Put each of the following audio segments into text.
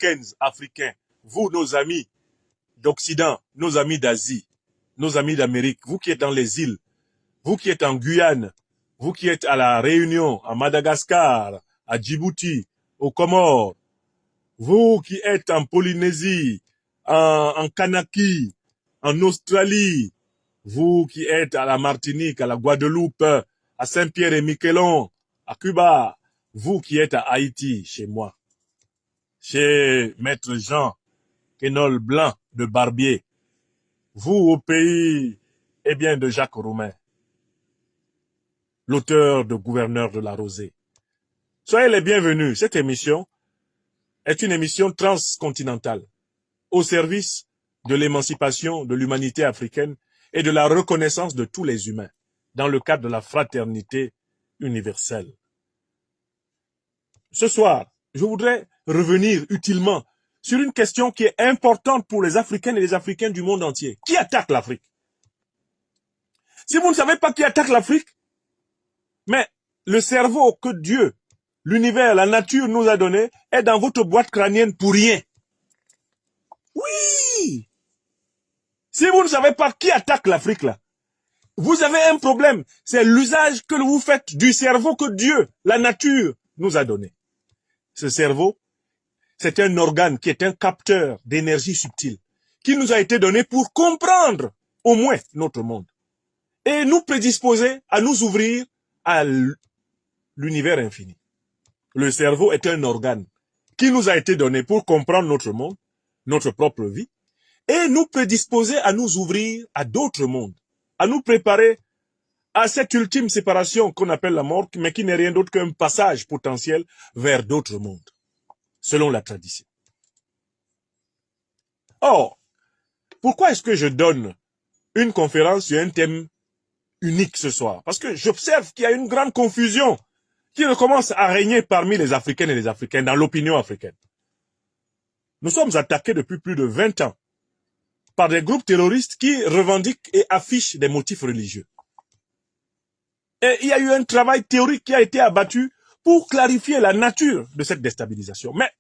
africaines, africains, vous, nos amis d'Occident, nos amis d'Asie, nos amis d'Amérique, vous qui êtes dans les îles, vous qui êtes en Guyane, vous qui êtes à la Réunion, à Madagascar, à Djibouti, aux Comores, vous qui êtes en Polynésie, en Kanaki, en Australie, vous qui êtes à la Martinique, à la Guadeloupe, à Saint-Pierre-et-Miquelon, à Cuba, vous qui êtes à Haïti, chez moi, chez Maître Jean Quénol Blanc de Barbier, vous au pays, eh bien, de Jacques Roumain, l'auteur de Gouverneur de la Rosée. Soyez les bienvenus. Cette émission est une émission transcontinentale au service de l'émancipation de l'humanité africaine et de la reconnaissance de tous les humains dans le cadre de la fraternité universelle. Ce soir, je voudrais revenir utilement sur une question qui est importante pour les Africaines et les Africains du monde entier. Qui attaque l'Afrique? Si vous ne savez pas qui attaque l'Afrique, mais le cerveau que Dieu, l'univers, la nature nous a donné est dans votre boîte crânienne pour rien. Oui! Si vous ne savez pas qui attaque l'Afrique là, vous avez un problème. C'est l'usage que vous faites du cerveau que Dieu, la nature, nous a donné. Ce cerveau, c'est un organe qui est un capteur d'énergie subtile qui nous a été donné pour comprendre au moins notre monde et nous prédisposer à nous ouvrir à l'univers infini. Le cerveau est un organe qui nous a été donné pour comprendre notre monde, notre propre vie, et nous prédisposer à nous ouvrir à d'autres mondes, à nous préparer à cette ultime séparation qu'on appelle la mort, mais qui n'est rien d'autre qu'un passage potentiel vers d'autres mondes, selon la tradition. Or, pourquoi est-ce que je donne une conférence sur un thème unique ce soir? Parce que j'observe qu'il y a une grande confusion qui recommence à régner parmi les Africaines et les Africains, dans l'opinion africaine. Nous sommes attaqués depuis plus de 20 ans par des groupes terroristes qui revendiquent et affichent des motifs religieux. Et il y a eu un travail théorique qui a été abattu pour clarifier la nature de cette déstabilisation. Mais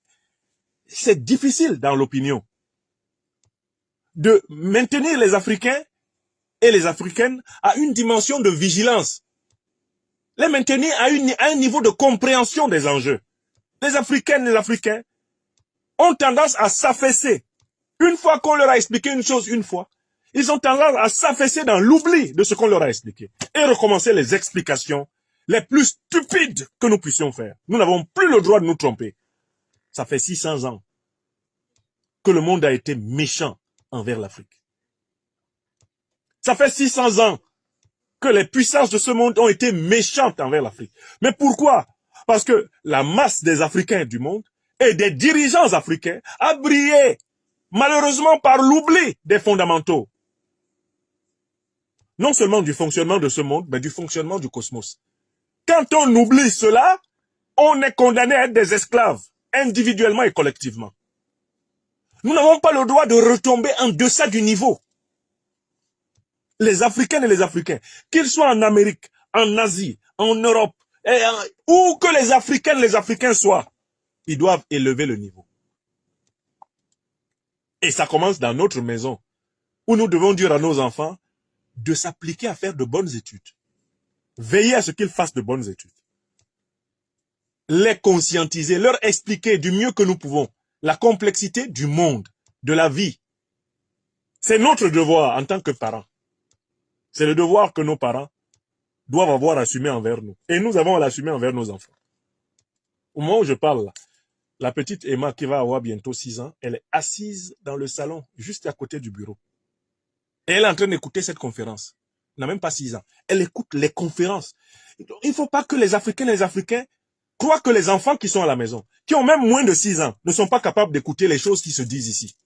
c'est difficile dans l'opinion de maintenir les Africains et les Africaines à une dimension de vigilance, les maintenir à un niveau de compréhension des enjeux. Les Africaines et les Africains ont tendance à s'affaisser. Une fois qu'on leur a expliqué une chose une fois, ils ont tendance à s'affaisser dans l'oubli de ce qu'on leur a expliqué et recommencer les explications les plus stupides que nous puissions faire. Nous n'avons plus le droit de nous tromper. Ça fait 600 ans que le monde a été méchant envers l'Afrique. Ça fait 600 ans que les puissances de ce monde ont été méchantes envers l'Afrique. Mais pourquoi? Parce que la masse des Africains du monde et des dirigeants africains a brillé, malheureusement par l'oubli des fondamentaux. Non seulement du fonctionnement de ce monde, mais du fonctionnement du cosmos. Quand on oublie cela, on est condamné à être des esclaves, individuellement et collectivement. Nous n'avons pas le droit de retomber en deçà du niveau. Les Africaines et les Africains, qu'ils soient en Amérique, en Asie, en Europe, où que les Africaines et les Africains soient, ils doivent élever le niveau. Et ça commence dans notre maison, où nous devons dire à nos enfants de s'appliquer à faire de bonnes études. Veiller à ce qu'ils fassent de bonnes études. Les conscientiser, leur expliquer du mieux que nous pouvons la complexité du monde, de la vie. C'est notre devoir en tant que parents. C'est le devoir que nos parents doivent avoir assumé envers nous. Et nous avons à l'assumer envers nos enfants. Au moment où je parle, la petite Emma qui va avoir bientôt 6 ans, elle est assise dans le salon, juste à côté du bureau. Et elle est en train d'écouter cette conférence. Elle n'a même pas 6 ans. Elle écoute les conférences. Il ne faut pas que les Africains et les Africains croient que les enfants qui sont à la maison, qui ont même moins de 6 ans, ne sont pas capables d'écouter les choses qui se disent ici.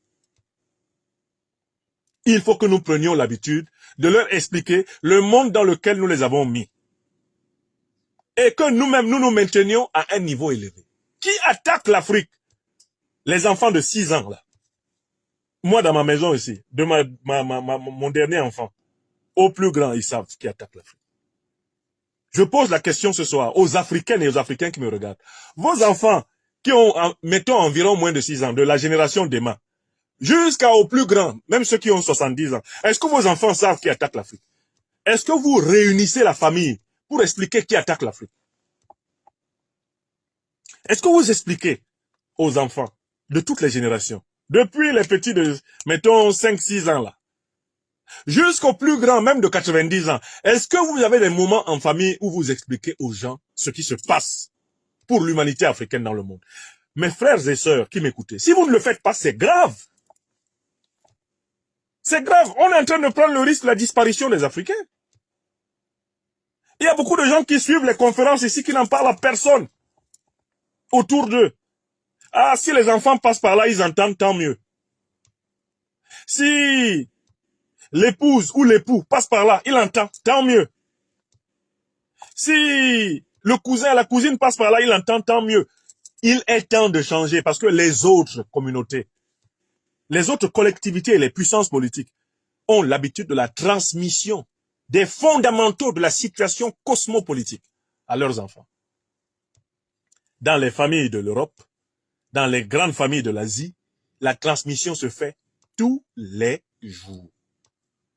Il faut que nous prenions l'habitude de leur expliquer le monde dans lequel nous les avons mis. Et que nous-mêmes, nous nous maintenions à un niveau élevé. Qui attaque l'Afrique? Les enfants de 6 ans, là. Moi, dans ma maison ici, de mon dernier enfant, au plus grand, ils savent qui attaque l'Afrique. Je pose la question ce soir aux Africaines et aux Africains qui me regardent. Vos enfants qui ont, mettons, environ moins de 6 ans, de la génération d'Emma, jusqu'aux plus grands, même ceux qui ont 70 ans, est-ce que vos enfants savent qui attaque l'Afrique? Est-ce que vous réunissez la famille pour expliquer qui attaque l'Afrique? Est-ce que vous expliquez aux enfants de toutes les générations, depuis les petits de, mettons, 5-6 ans là, jusqu'aux plus grands, même de 90 ans, est-ce que vous avez des moments en famille où vous expliquez aux gens ce qui se passe pour l'humanité africaine dans le monde? Mes frères et sœurs qui m'écoutez, si vous ne le faites pas, c'est grave. C'est grave. On est en train de prendre le risque de la disparition des Africains. Il y a beaucoup de gens qui suivent les conférences ici qui n'en parlent à personne autour d'eux. Ah, si les enfants passent par là, ils entendent, tant mieux. Si l'épouse ou l'époux passe par là, il entend, tant mieux. Si le cousin, la cousine passe par là, il entend, tant mieux. Il est temps de changer parce que les autres communautés, les autres collectivités et les puissances politiques ont l'habitude de la transmission des fondamentaux de la situation cosmopolitique à leurs enfants. Dans les familles de l'Europe, dans les grandes familles de l'Asie, la transmission se fait tous les jours.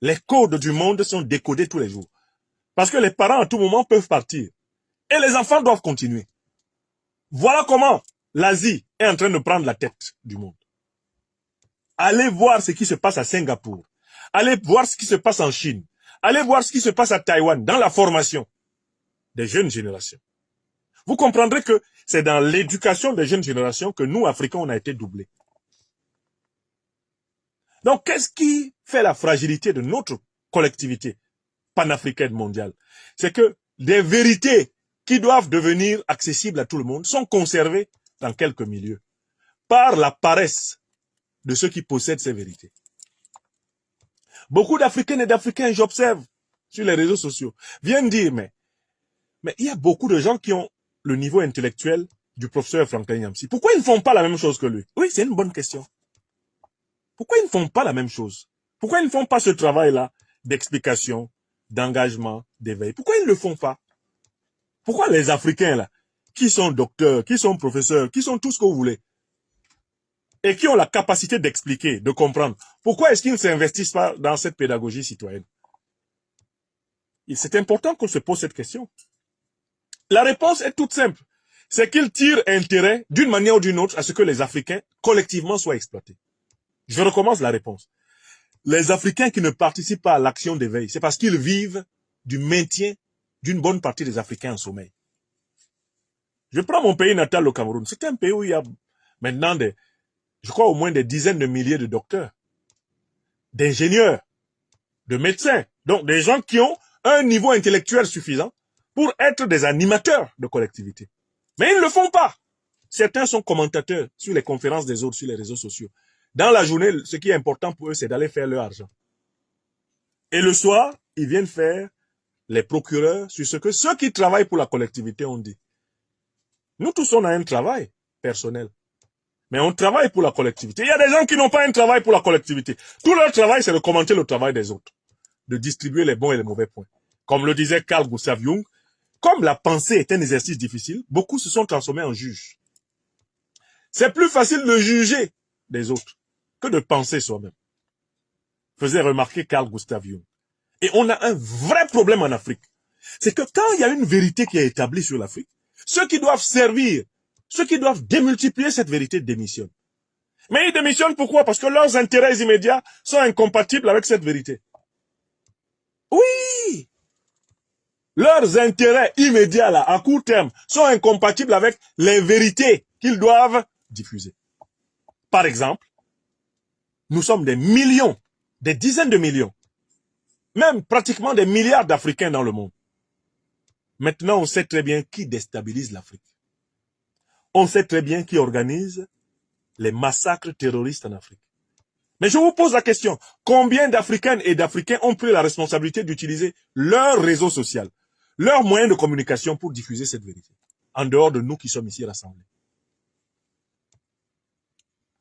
Les codes du monde sont décodés tous les jours. Parce que les parents à tout moment peuvent partir. Et les enfants doivent continuer. Voilà comment l'Asie est en train de prendre la tête du monde. Allez voir ce qui se passe à Singapour. Allez voir ce qui se passe en Chine. Allez voir ce qui se passe à Taïwan dans la formation des jeunes générations. Vous comprendrez que c'est dans l'éducation des jeunes générations que nous, Africains, on a été doublés. Donc, qu'est-ce qui fait la fragilité de notre collectivité panafricaine mondiale? C'est que des vérités qui doivent devenir accessibles à tout le monde sont conservées dans quelques milieux par la paresse de ceux qui possèdent ces vérités. Beaucoup d'Africaines et d'Africains, j'observe sur les réseaux sociaux, viennent dire, mais il y a beaucoup de gens qui ont le niveau intellectuel du professeur Franklin Nyamsi. Pourquoi ils ne font pas la même chose que lui? Oui, c'est une bonne question. Pourquoi ils ne font pas la même chose? Pourquoi ils ne font pas ce travail-là d'explication, d'engagement, d'éveil? Pourquoi ils ne le font pas? Pourquoi les Africains, là, qui sont docteurs, qui sont professeurs, qui sont tout ce que vous voulez, et qui ont la capacité d'expliquer, de comprendre, pourquoi est-ce qu'ils ne s'investissent pas dans cette pédagogie citoyenne? C'est important qu'on se pose cette question. La réponse est toute simple. C'est qu'ils tirent intérêt, d'une manière ou d'une autre, à ce que les Africains, collectivement, soient exploités. Je recommence la réponse. Les Africains qui ne participent pas à l'action d'éveil, c'est parce qu'ils vivent du maintien d'une bonne partie des Africains en sommeil. Je prends mon pays natal, le Cameroun. C'est un pays où il y a maintenant je crois au moins des dizaines de milliers de docteurs, d'ingénieurs, de médecins, donc des gens qui ont un niveau intellectuel suffisant pour être des animateurs de collectivité. Mais ils ne le font pas. Certains sont commentateurs sur les conférences des autres, sur les réseaux sociaux. Dans la journée, ce qui est important pour eux, c'est d'aller faire leur argent. Et le soir, ils viennent faire les procureurs sur ce que ceux qui travaillent pour la collectivité ont dit. Nous tous, on a un travail personnel. Mais on travaille pour la collectivité. Il y a des gens qui n'ont pas un travail pour la collectivité. Tout leur travail, c'est de commenter le travail des autres, de distribuer les bons et les mauvais points. Comme le disait Carl Gustav Jung, comme la pensée est un exercice difficile, beaucoup se sont transformés en juges. C'est plus facile de juger des autres que de penser soi-même, faisait remarquer Carl Gustav Jung. Et on a un vrai problème en Afrique. C'est que quand il y a une vérité qui est établie sur l'Afrique, ceux qui doivent servir, ceux qui doivent démultiplier cette vérité démissionnent. Mais ils démissionnent pourquoi? Parce que leurs intérêts immédiats sont incompatibles avec cette vérité. Oui! Leurs intérêts immédiats, là, à court terme, sont incompatibles avec les vérités qu'ils doivent diffuser. Par exemple, nous sommes des millions, des dizaines de millions, même pratiquement des milliards d'Africains dans le monde. Maintenant, on sait très bien qui déstabilise l'Afrique. On sait très bien qui organise les massacres terroristes en Afrique. Mais je vous pose la question, combien d'Africaines et d'Africains ont pris la responsabilité d'utiliser leur réseau social, leurs moyens de communication pour diffuser cette vérité, en dehors de nous qui sommes ici rassemblés?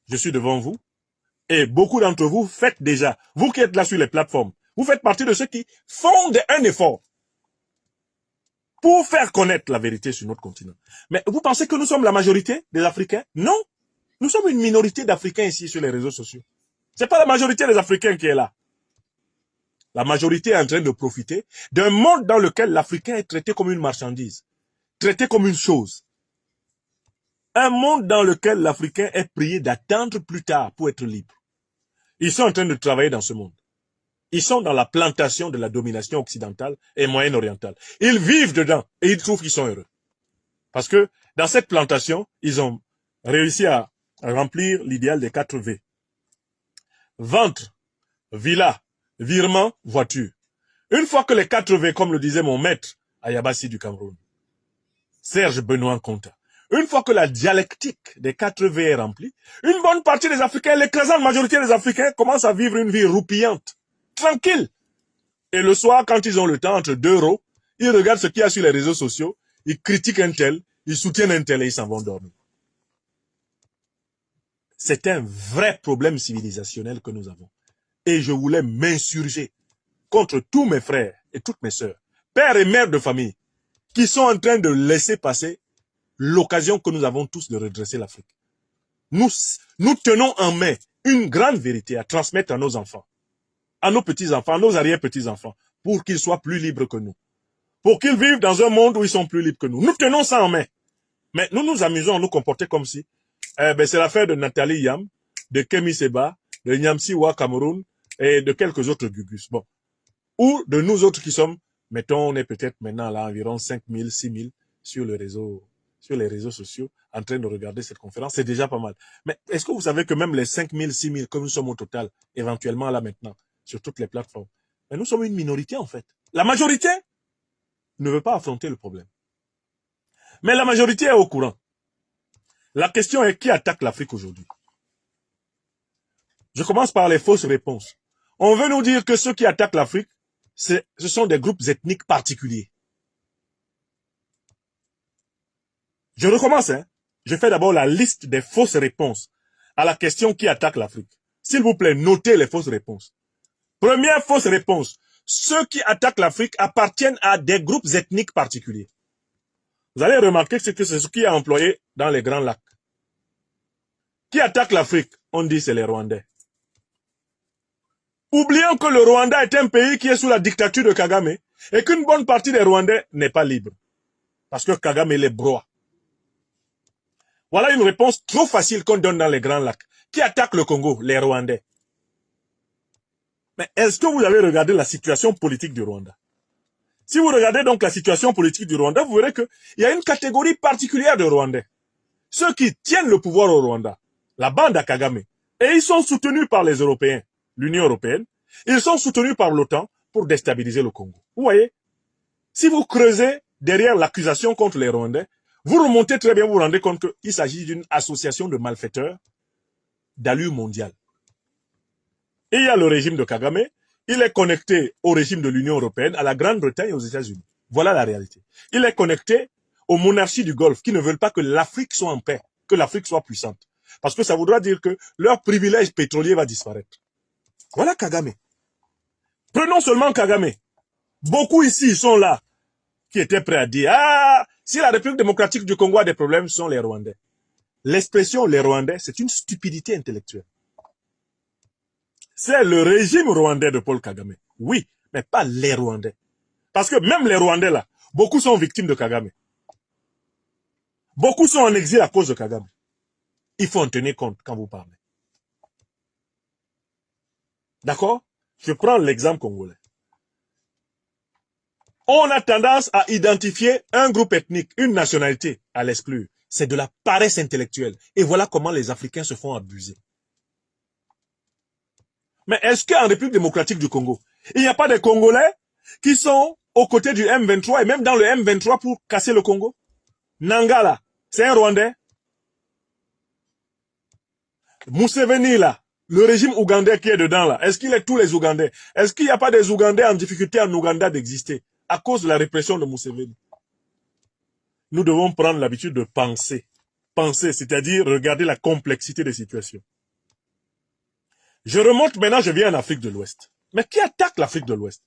Je suis devant vous, et beaucoup d'entre vous faites déjà, vous qui êtes là sur les plateformes, vous faites partie de ceux qui font un effort pour faire connaître la vérité sur notre continent. Mais vous pensez que nous sommes la majorité des Africains? Non. Nous sommes une minorité d'Africains ici sur les réseaux sociaux. C'est pas la majorité des Africains qui est là. La majorité est en train de profiter d'un monde dans lequel l'Africain est traité comme une marchandise, traité comme une chose. Un monde dans lequel l'Africain est prié d'attendre plus tard pour être libre. Ils sont en train de travailler dans ce monde. Ils sont dans la plantation de la domination occidentale et moyenne-orientale. Ils vivent dedans et ils trouvent qu'ils sont heureux. Parce que dans cette plantation, ils ont réussi à remplir l'idéal des 4 V. Ventre, villa, virement, voiture. Une fois que les 4 V, comme le disait mon maître à Yabassi du Cameroun, Serge Benoît Conta, une fois que la dialectique des 4 V est remplie, une bonne partie des Africains, l'écrasante majorité des Africains commencent à vivre une vie roupillante, tranquille. Et le soir, quand ils ont le temps, entre 2 euros, ils regardent ce qu'il y a sur les réseaux sociaux, ils critiquent un tel, ils soutiennent un tel et ils s'en vont dormir. C'est un vrai problème civilisationnel que nous avons. Et je voulais m'insurger contre tous mes frères et toutes mes sœurs, pères et mères de famille, qui sont en train de laisser passer l'occasion que nous avons tous de redresser l'Afrique. Nous tenons en main une grande vérité à transmettre à nos enfants, à nos petits-enfants, à nos arrière-petits-enfants, pour qu'ils soient plus libres que nous. Pour qu'ils vivent dans un monde où ils sont plus libres que nous. Nous tenons ça en main. Mais nous nous amusons à nous comporter comme si c'est l'affaire de Nathalie Yam, de Kemi Seba, de Nyamsi Wa Cameroun et de quelques autres Gugus. Bon. Ou de nous autres qui sommes, mettons, on est peut-être maintenant là environ 5 000, 6 000 sur les réseaux sociaux, en train de regarder cette conférence. C'est déjà pas mal. Mais est-ce que vous savez que même les 5 000, 6 000 que nous sommes au total, éventuellement là maintenant, sur toutes les plateformes, mais nous sommes une minorité en fait. La majorité ne veut pas affronter le problème. Mais la majorité est au courant. La question est qui attaque l'Afrique aujourd'hui? Je commence par les fausses réponses. On veut nous dire que ceux qui attaquent l'Afrique, ce sont des groupes ethniques particuliers. Je recommence, hein. Je fais d'abord la liste des fausses réponses à la question qui attaque l'Afrique. S'il vous plaît, notez les fausses réponses. Première fausse réponse. Ceux qui attaquent l'Afrique appartiennent à des groupes ethniques particuliers. Vous allez remarquer que c'est ce qui est employé dans les Grands Lacs. Qui attaque l'Afrique? On dit c'est les Rwandais. Oublions que le Rwanda est un pays qui est sous la dictature de Kagame et qu'une bonne partie des Rwandais n'est pas libre. Parce que Kagame les broie. Voilà une réponse trop facile qu'on donne dans les Grands Lacs. Qui attaque le Congo? Les Rwandais. Mais est-ce que vous avez regardé la situation politique du Rwanda? Si vous regardez donc la situation politique du Rwanda, vous verrez qu'il y a une catégorie particulière de Rwandais. Ceux qui tiennent le pouvoir au Rwanda, la bande à Kagame. Et ils sont soutenus par les Européens, l'Union européenne. Ils sont soutenus par l'OTAN pour déstabiliser le Congo. Vous voyez? Si vous creusez derrière l'accusation contre les Rwandais, vous remontez très bien, vous vous rendez compte qu'il s'agit d'une association de malfaiteurs d'allure mondiale. Et il y a le régime de Kagame, il est connecté au régime de l'Union européenne, à la Grande-Bretagne et aux États-Unis. Voilà la réalité. Il est connecté aux monarchies du Golfe qui ne veulent pas que l'Afrique soit en paix, que l'Afrique soit puissante. Parce que ça voudra dire que leur privilège pétrolier va disparaître. Voilà Kagame. Prenons seulement Kagame. Beaucoup ici sont là qui étaient prêts à dire « Ah, si la République démocratique du Congo a des problèmes, ce sont les Rwandais. » L'expression « les Rwandais », c'est une stupidité intellectuelle. C'est le régime rwandais de Paul Kagame. Oui, mais pas les Rwandais. Parce que même les Rwandais là, beaucoup sont victimes de Kagame. Beaucoup sont en exil à cause de Kagame. Il faut en tenir compte quand vous parlez. D'accord? Je prends l'exemple congolais. On a tendance à identifier un groupe ethnique, une nationalité, à l'exclure. C'est de la paresse intellectuelle. Et voilà comment les Africains se font abuser. Mais est-ce qu'en République démocratique du Congo, il n'y a pas des Congolais qui sont aux côtés du M23 et même dans le M23 pour casser le Congo? Nangala, c'est un Rwandais. Museveni là, le régime ougandais qui est dedans là, est-ce qu'il est tous les Ougandais? Est-ce qu'il n'y a pas des Ougandais en difficulté en Ouganda d'exister à cause de la répression de Museveni? Nous devons prendre l'habitude de penser. Penser, c'est-à-dire regarder la complexité des situations. Je remonte maintenant, je viens en Afrique de l'Ouest. Mais qui attaque l'Afrique de l'Ouest?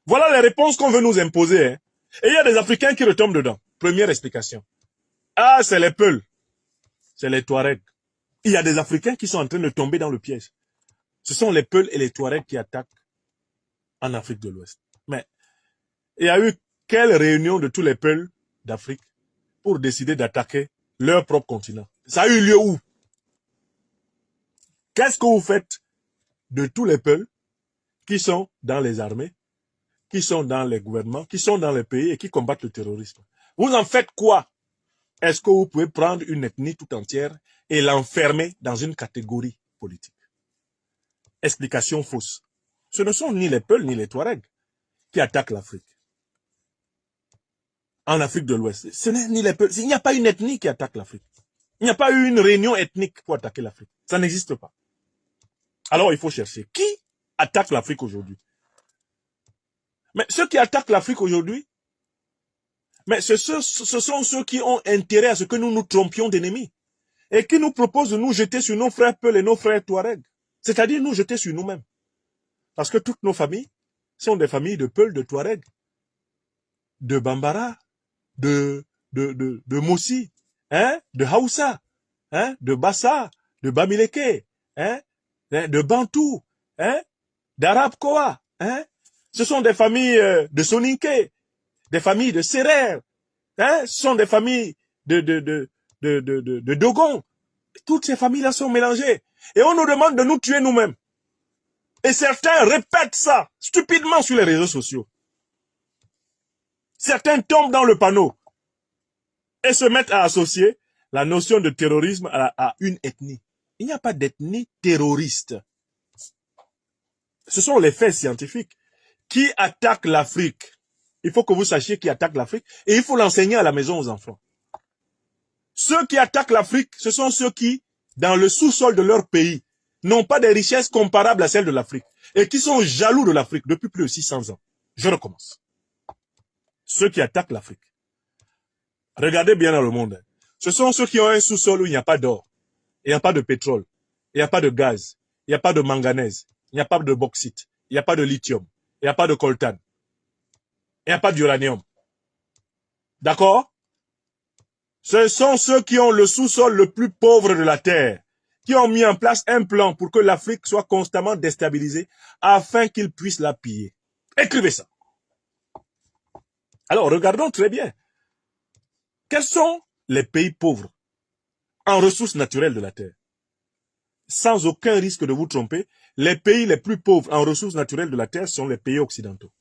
Voilà les réponses qu'on veut nous imposer. Hein. Et il y a des Africains qui retombent dedans. Première explication. Ah, c'est les Peuls. C'est les Touaregs. Il y a des Africains qui sont en train de tomber dans le piège. Ce sont les Peuls et les Touaregs qui attaquent en Afrique de l'Ouest. Mais il y a eu quelle réunion de tous les Peuls d'Afrique pour décider d'attaquer leur propre continent? Ça a eu lieu où? Qu'est-ce que vous faites de tous les Peuls qui sont dans les armées, qui sont dans les gouvernements, qui sont dans les pays et qui combattent le terrorisme? Vous en faites quoi? Est-ce que vous pouvez prendre une ethnie tout entière et l'enfermer dans une catégorie politique? Explication fausse. Ce ne sont ni les Peuls ni les Touaregs qui attaquent l'Afrique. En Afrique de l'Ouest, ce n'est ni les Peuls. Il n'y a pas une ethnie qui attaque l'Afrique. Il n'y a pas eu une réunion ethnique pour attaquer l'Afrique. Ça n'existe pas. Alors il faut chercher. Qui attaque l'Afrique aujourd'hui? Mais ceux qui attaquent l'Afrique aujourd'hui, mais ce sont ceux qui ont intérêt à ce que nous nous trompions d'ennemis et qui nous proposent de nous jeter sur nos frères Peuls et nos frères Touaregs. C'est-à-dire nous jeter sur nous-mêmes. Parce que toutes nos familles sont des familles de Peuls, de Touaregs, de Bambara, de Mossi, hein, de Haoussa, hein, de Bassa, de Bamileke, hein, de Bantou, hein, d'Arab Koa, hein. Ce sont des familles de Soninké, des familles de Serer, hein, ce sont des familles de Dogon. Toutes ces familles-là sont mélangées. Et on nous demande de nous tuer nous-mêmes. Et certains répètent ça stupidement sur les réseaux sociaux. Certains tombent dans le panneau et se mettent à associer la notion de terrorisme à une ethnie. Il n'y a pas d'ethnie terroriste. Ce sont les faits scientifiques. Qui attaque l'Afrique? Il faut que vous sachiez qui attaque l'Afrique et il faut l'enseigner à la maison aux enfants. Ceux qui attaquent l'Afrique, ce sont ceux qui, dans le sous-sol de leur pays, n'ont pas des richesses comparables à celles de l'Afrique et qui sont jaloux de l'Afrique depuis plus de 600 ans. Je recommence. Ceux qui attaquent l'Afrique. Regardez bien dans le monde. Ce sont ceux qui ont un sous-sol où il n'y a pas d'or, il n'y a pas de pétrole, il n'y a pas de gaz, il n'y a pas de manganèse, il n'y a pas de bauxite, il n'y a pas de lithium, il n'y a pas de coltan, il n'y a pas d'uranium. D'accord? Ce sont ceux qui ont le sous-sol le plus pauvre de la terre, qui ont mis en place un plan pour que l'Afrique soit constamment déstabilisée afin qu'ils puissent la piller. Écrivez ça. Alors, regardons très bien. Quels sont les pays pauvres en ressources naturelles de la terre? Sans aucun risque de vous tromper, les pays les plus pauvres en ressources naturelles de la terre sont les pays occidentaux.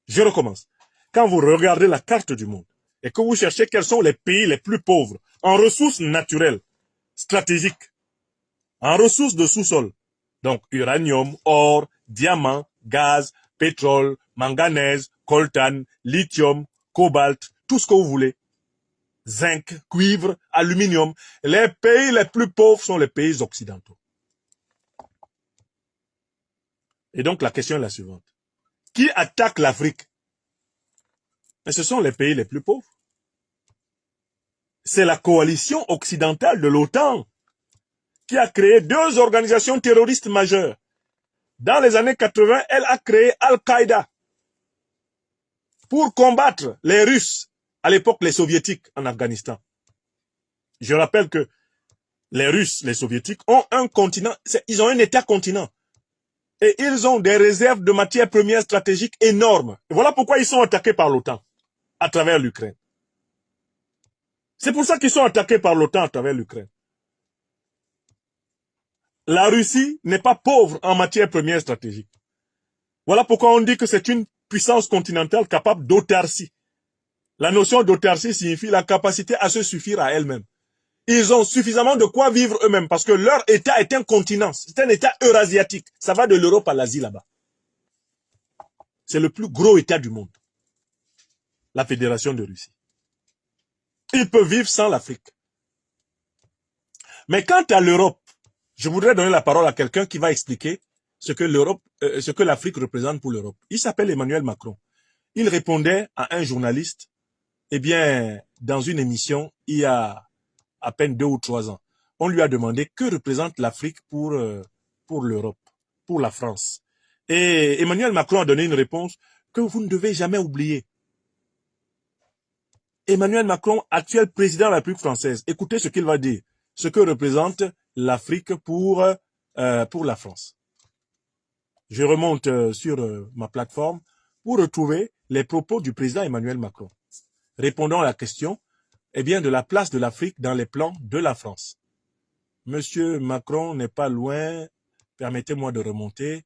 Je recommence. Quand vous regardez la carte du monde et que vous cherchez quels sont les pays les plus pauvres en ressources naturelles, stratégiques, en ressources de sous-sol, donc uranium, or, diamant, gaz, pétrole, manganèse, coltan, lithium, cobalt, tout ce que vous voulez, zinc, cuivre, aluminium, les pays les plus pauvres sont les pays occidentaux. Et donc la question est la suivante. Qui attaque l'Afrique? Et ce sont les pays les plus pauvres. C'est la coalition occidentale de l'OTAN qui a créé deux organisations terroristes majeures. Dans les années 80, elle a créé Al-Qaïda pour combattre les Russes, à l'époque les Soviétiques en Afghanistan. Je rappelle que les Russes, les Soviétiques ont un continent, ils ont un État-continent. Et ils ont des réserves de matières premières stratégiques énormes. Et voilà pourquoi ils sont attaqués par l'OTAN à travers l'Ukraine. C'est pour ça qu'ils sont attaqués par l'OTAN à travers l'Ukraine. La Russie n'est pas pauvre en matières premières stratégiques. Voilà pourquoi on dit que c'est une puissance continentale capable d'autarcie. La notion d'autarcie signifie la capacité à se suffire à elle-même. Ils ont suffisamment de quoi vivre eux-mêmes parce que leur État est un continent. C'est un État eurasiatique. Ça va de l'Europe à l'Asie là-bas. C'est le plus gros État du monde. La Fédération de Russie. Ils peuvent vivre sans l'Afrique. Mais quant à l'Europe, je voudrais donner la parole à quelqu'un qui va expliquer ce que l'Afrique représente pour l'Europe. Il s'appelle Emmanuel Macron. Il répondait à un journaliste, dans une émission, il y a à peine 2 ou 3 ans. On lui a demandé que représente l'Afrique pour l'Europe, pour la France. Et Emmanuel Macron a donné une réponse que vous ne devez jamais oublier. Emmanuel Macron, actuel président de la République française, écoutez ce qu'il va dire, ce que représente l'Afrique pour la France. Je remonte sur ma plateforme pour retrouver les propos du président Emmanuel Macron, répondant à la question de la place de l'Afrique dans les plans de la France. Monsieur Macron n'est pas loin, permettez-moi de remonter,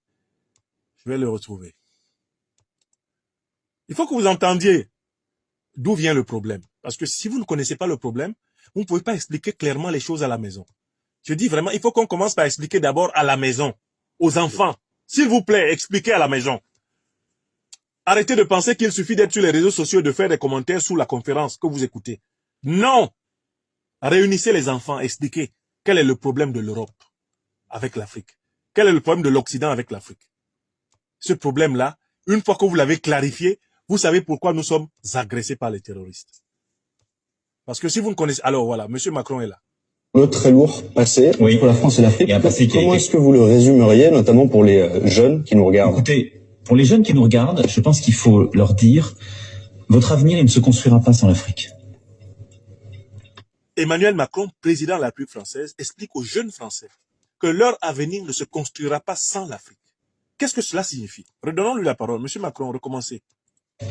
je vais le retrouver. Il faut que vous entendiez d'où vient le problème. Parce que si vous ne connaissez pas le problème, vous ne pouvez pas expliquer clairement les choses à la maison. Je dis vraiment, il faut qu'on commence par expliquer d'abord à la maison, aux enfants. S'il vous plaît, expliquez à la maison. Arrêtez de penser qu'il suffit d'être sur les réseaux sociaux et de faire des commentaires sous la conférence que vous écoutez. Non! Réunissez les enfants, expliquez quel est le problème de l'Europe avec l'Afrique. Quel est le problème de l'Occident avec l'Afrique. Ce problème-là, une fois que vous l'avez clarifié, vous savez pourquoi nous sommes agressés par les terroristes. Parce que si vous ne connaissez... Alors voilà, M. Macron est là. Le très lourd passé entre la France et l'Afrique. Comment est-ce que vous le résumeriez, notamment pour les jeunes qui nous regardent? Écoutez, pour les jeunes qui nous regardent, je pense qu'il faut leur dire « Votre avenir, il ne se construira pas sans l'Afrique ». Emmanuel Macron, président de la République française, explique aux jeunes Français que leur avenir ne se construira pas sans l'Afrique. Qu'est-ce que cela signifie? Redonnons-lui la parole. Monsieur Macron, recommencez.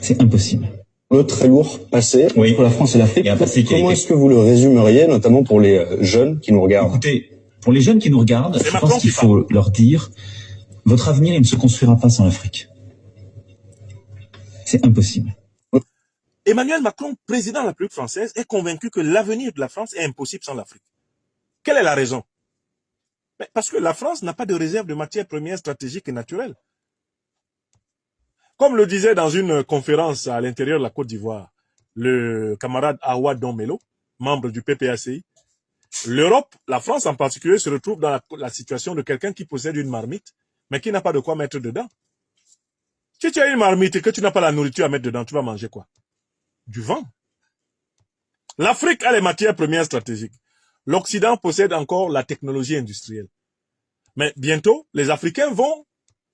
C'est impossible. Le très lourd passé entre la France et l'Afrique. Comment est-ce que vous le résumeriez, notamment pour les jeunes qui nous regardent? Écoutez, pour les jeunes qui nous regardent, je pense qu'il faut leur dire « Votre avenir, il ne se construira pas sans l'Afrique ». C'est impossible. Emmanuel Macron, président de la République française, est convaincu que l'avenir de la France est impossible sans l'Afrique. Quelle est la raison? Parce que la France n'a pas de réserve de matières premières stratégiques et naturelles. Comme le disait dans une conférence à l'intérieur de la Côte d'Ivoire, le camarade Awa Dombelo, membre du PPACI, l'Europe, la France en particulier, se retrouve dans la situation de quelqu'un qui possède une marmite, mais qui n'a pas de quoi mettre dedans. Si tu as une marmite et que tu n'as pas la nourriture à mettre dedans, tu vas manger quoi? Du vent. L'Afrique a les matières premières stratégiques. L'Occident possède encore la technologie industrielle. Mais bientôt, les Africains vont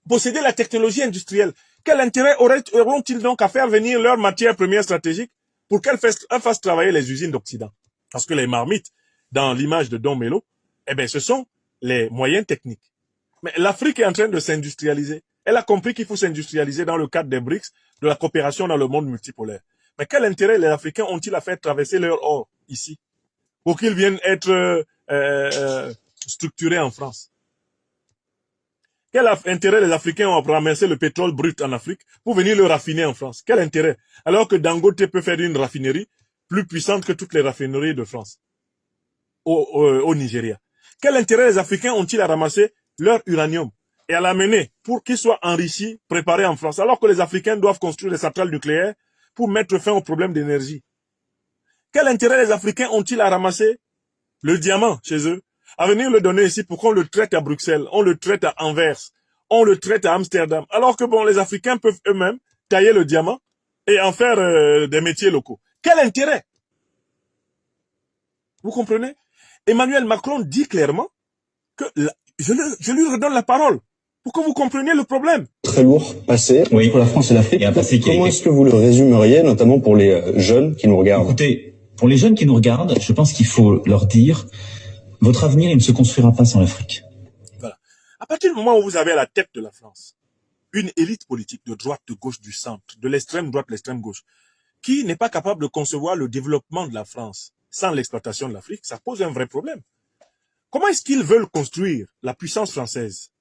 posséder la technologie industrielle. Quel intérêt auront-ils donc à faire venir leurs matières premières stratégiques pour qu'elles fassent travailler les usines d'Occident? Parce que les marmites, dans l'image de Don Melo, ce sont les moyens techniques. Mais l'Afrique est en train de s'industrialiser. Elle a compris qu'il faut s'industrialiser dans le cadre des BRICS, de la coopération dans le monde multipolaire. Mais quel intérêt les Africains ont-ils à faire traverser leur or ici pour qu'ils viennent être structurés en France? Quel intérêt les Africains ont à ramasser le pétrole brut en Afrique pour venir le raffiner en France? Quel intérêt? Alors que Dangote peut faire une raffinerie plus puissante que toutes les raffineries de France au Nigeria. Quel intérêt les Africains ont-ils à ramasser leur uranium et à l'amener pour qu'il soit enrichi, préparé en France, alors que les Africains doivent construire des centrales nucléaires pour mettre fin aux problèmes d'énergie? Quel intérêt les Africains ont-ils à ramasser le diamant chez eux, à venir le donner ici pour qu'on le traite à Bruxelles, on le traite à Anvers, on le traite à Amsterdam, alors que les Africains peuvent eux-mêmes tailler le diamant et en faire des métiers locaux? Quel intérêt? Vous comprenez? Emmanuel Macron dit clairement que je lui redonne la parole pour que vous compreniez le problème. Très lourd passé entre la France et l'Afrique. Comment est-ce que vous le résumeriez, notamment pour les jeunes qui nous regardent? Écoutez, pour les jeunes qui nous regardent, je pense qu'il faut leur dire « Votre avenir, il ne se construira pas sans l'Afrique ». Voilà. À partir du moment où vous avez à la tête de la France une élite politique de droite, de gauche, du centre, de l'extrême droite, l'extrême gauche, qui n'est pas capable de concevoir le développement de la France sans l'exploitation de l'Afrique, ça pose un vrai problème. Comment est-ce qu'ils veulent construire la puissance française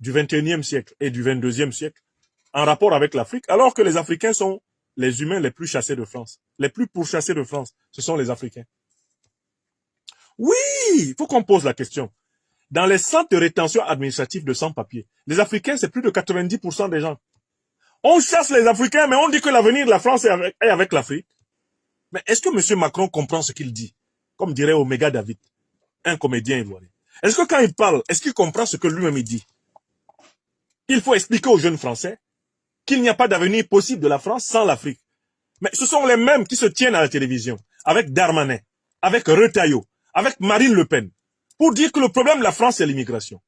du 21e siècle et du 22e siècle en rapport avec l'Afrique, alors que les Africains sont les humains les plus chassés de France, les plus pourchassés de France, ce sont les Africains. Oui, il faut qu'on pose la question. Dans les centres de rétention administrative de sans-papiers, les Africains, c'est plus de 90% des gens. On chasse les Africains, mais on dit que l'avenir de la France est avec l'Afrique. Mais est-ce que M. Macron comprend ce qu'il dit? Comme dirait Omega David, un comédien ivoirien. Est-ce que quand il parle, est-ce qu'il comprend ce que lui-même il dit? Il faut expliquer aux jeunes Français qu'il n'y a pas d'avenir possible de la France sans l'Afrique. Mais ce sont les mêmes qui se tiennent à la télévision, avec Darmanin, avec Retailleau, avec Marine Le Pen, pour dire que le problème de la France, c'est l'immigration.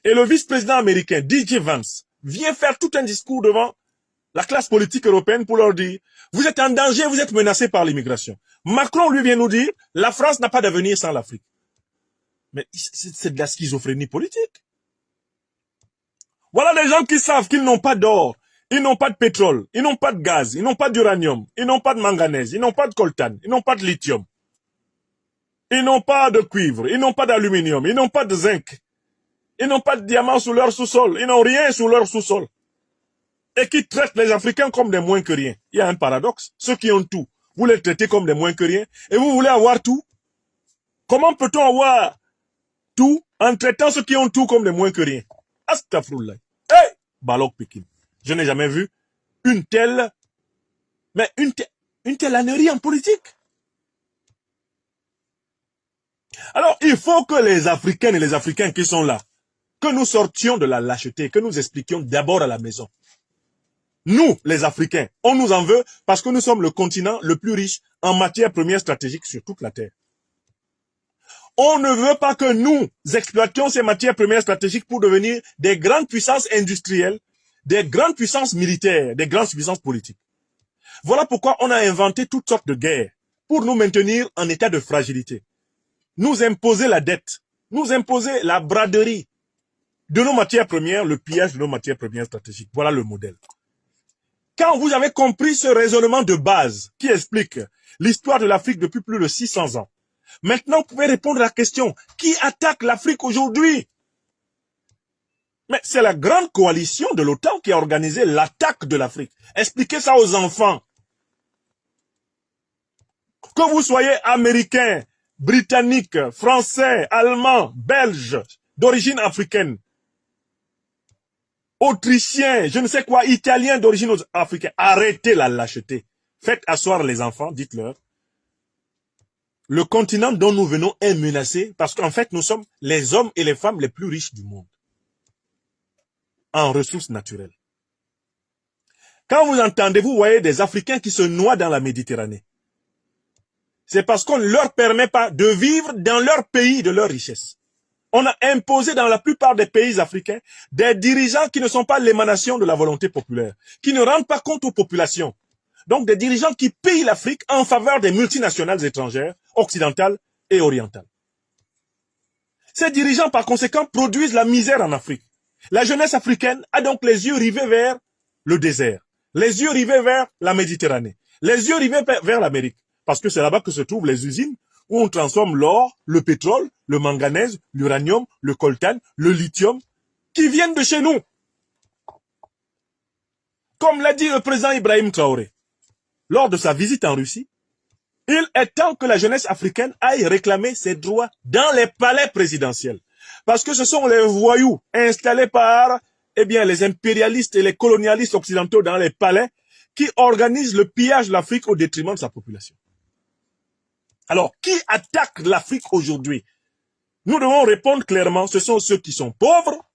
Et le vice-président américain, DJ Vance, vient faire tout un discours devant la classe politique européenne pour leur dire, vous êtes en danger, vous êtes menacés par l'immigration. Macron, lui, vient nous dire, la France n'a pas d'avenir sans l'Afrique. Mais c'est de la schizophrénie politique. Voilà des gens qui savent qu'ils n'ont pas d'or, ils n'ont pas de pétrole, ils n'ont pas de gaz, ils n'ont pas d'uranium, ils n'ont pas de manganèse, ils n'ont pas de coltan, ils n'ont pas de lithium. Ils n'ont pas de cuivre, ils n'ont pas d'aluminium, ils n'ont pas de zinc. Ils n'ont pas de diamants sous leur sous-sol, ils n'ont rien sous leur sous-sol. Et qui traitent les Africains comme des moins que rien. Il y a un paradoxe. Ceux qui ont tout, vous les traitez comme des moins que rien, et vous voulez avoir tout. Comment peut-on avoir tout en traitant ceux qui ont tout comme des moins que rien? Astaghfirullah. Hey! Balok Pekin. Je n'ai jamais vu une telle ânerie en politique. Alors, il faut que les Africaines et les Africains qui sont là, que nous sortions de la lâcheté, que nous expliquions d'abord à la maison. Nous, les Africains, on nous en veut parce que nous sommes le continent le plus riche en matières premières stratégiques sur toute la Terre. On ne veut pas que nous exploitions ces matières premières stratégiques pour devenir des grandes puissances industrielles, des grandes puissances militaires, des grandes puissances politiques. Voilà pourquoi on a inventé toutes sortes de guerres pour nous maintenir en état de fragilité. Nous imposer la dette, nous imposer la braderie de nos matières premières, le pillage de nos matières premières stratégiques. Voilà le modèle. Quand vous avez compris ce raisonnement de base qui explique l'histoire de l'Afrique depuis plus de 600 ans, maintenant vous pouvez répondre à la question, qui attaque l'Afrique aujourd'hui? Mais c'est la grande coalition de l'OTAN qui a organisé l'attaque de l'Afrique. Expliquez ça aux enfants. Que vous soyez américain, britannique, français, allemand, belge, d'origine africaine, autrichien, je ne sais quoi, italien d'origine africaine, arrêtez la lâcheté. Faites asseoir les enfants, dites-leur. Le continent dont nous venons est menacé parce qu'en fait, nous sommes les hommes et les femmes les plus riches du monde en ressources naturelles. Quand vous entendez, vous voyez des Africains qui se noient dans la Méditerranée. C'est parce qu'on ne leur permet pas de vivre dans leur pays de leur richesse. On a imposé dans la plupart des pays africains des dirigeants qui ne sont pas l'émanation de la volonté populaire, qui ne rendent pas compte aux populations. Donc des dirigeants qui pillent l'Afrique en faveur des multinationales étrangères, occidentales et orientales. Ces dirigeants, par conséquent, produisent la misère en Afrique. La jeunesse africaine a donc les yeux rivés vers le désert, les yeux rivés vers la Méditerranée, les yeux rivés vers l'Amérique, parce que c'est là-bas que se trouvent les usines où on transforme l'or, le pétrole, le manganèse, l'uranium, le coltan, le lithium, qui viennent de chez nous. Comme l'a dit le président Ibrahim Traoré, lors de sa visite en Russie, il est temps que la jeunesse africaine aille réclamer ses droits dans les palais présidentiels. Parce que ce sont les voyous installés par les impérialistes et les colonialistes occidentaux dans les palais qui organisent le pillage de l'Afrique au détriment de sa population. Alors, qui attaque l'Afrique aujourd'hui? Nous devons répondre clairement, ce sont ceux qui sont pauvres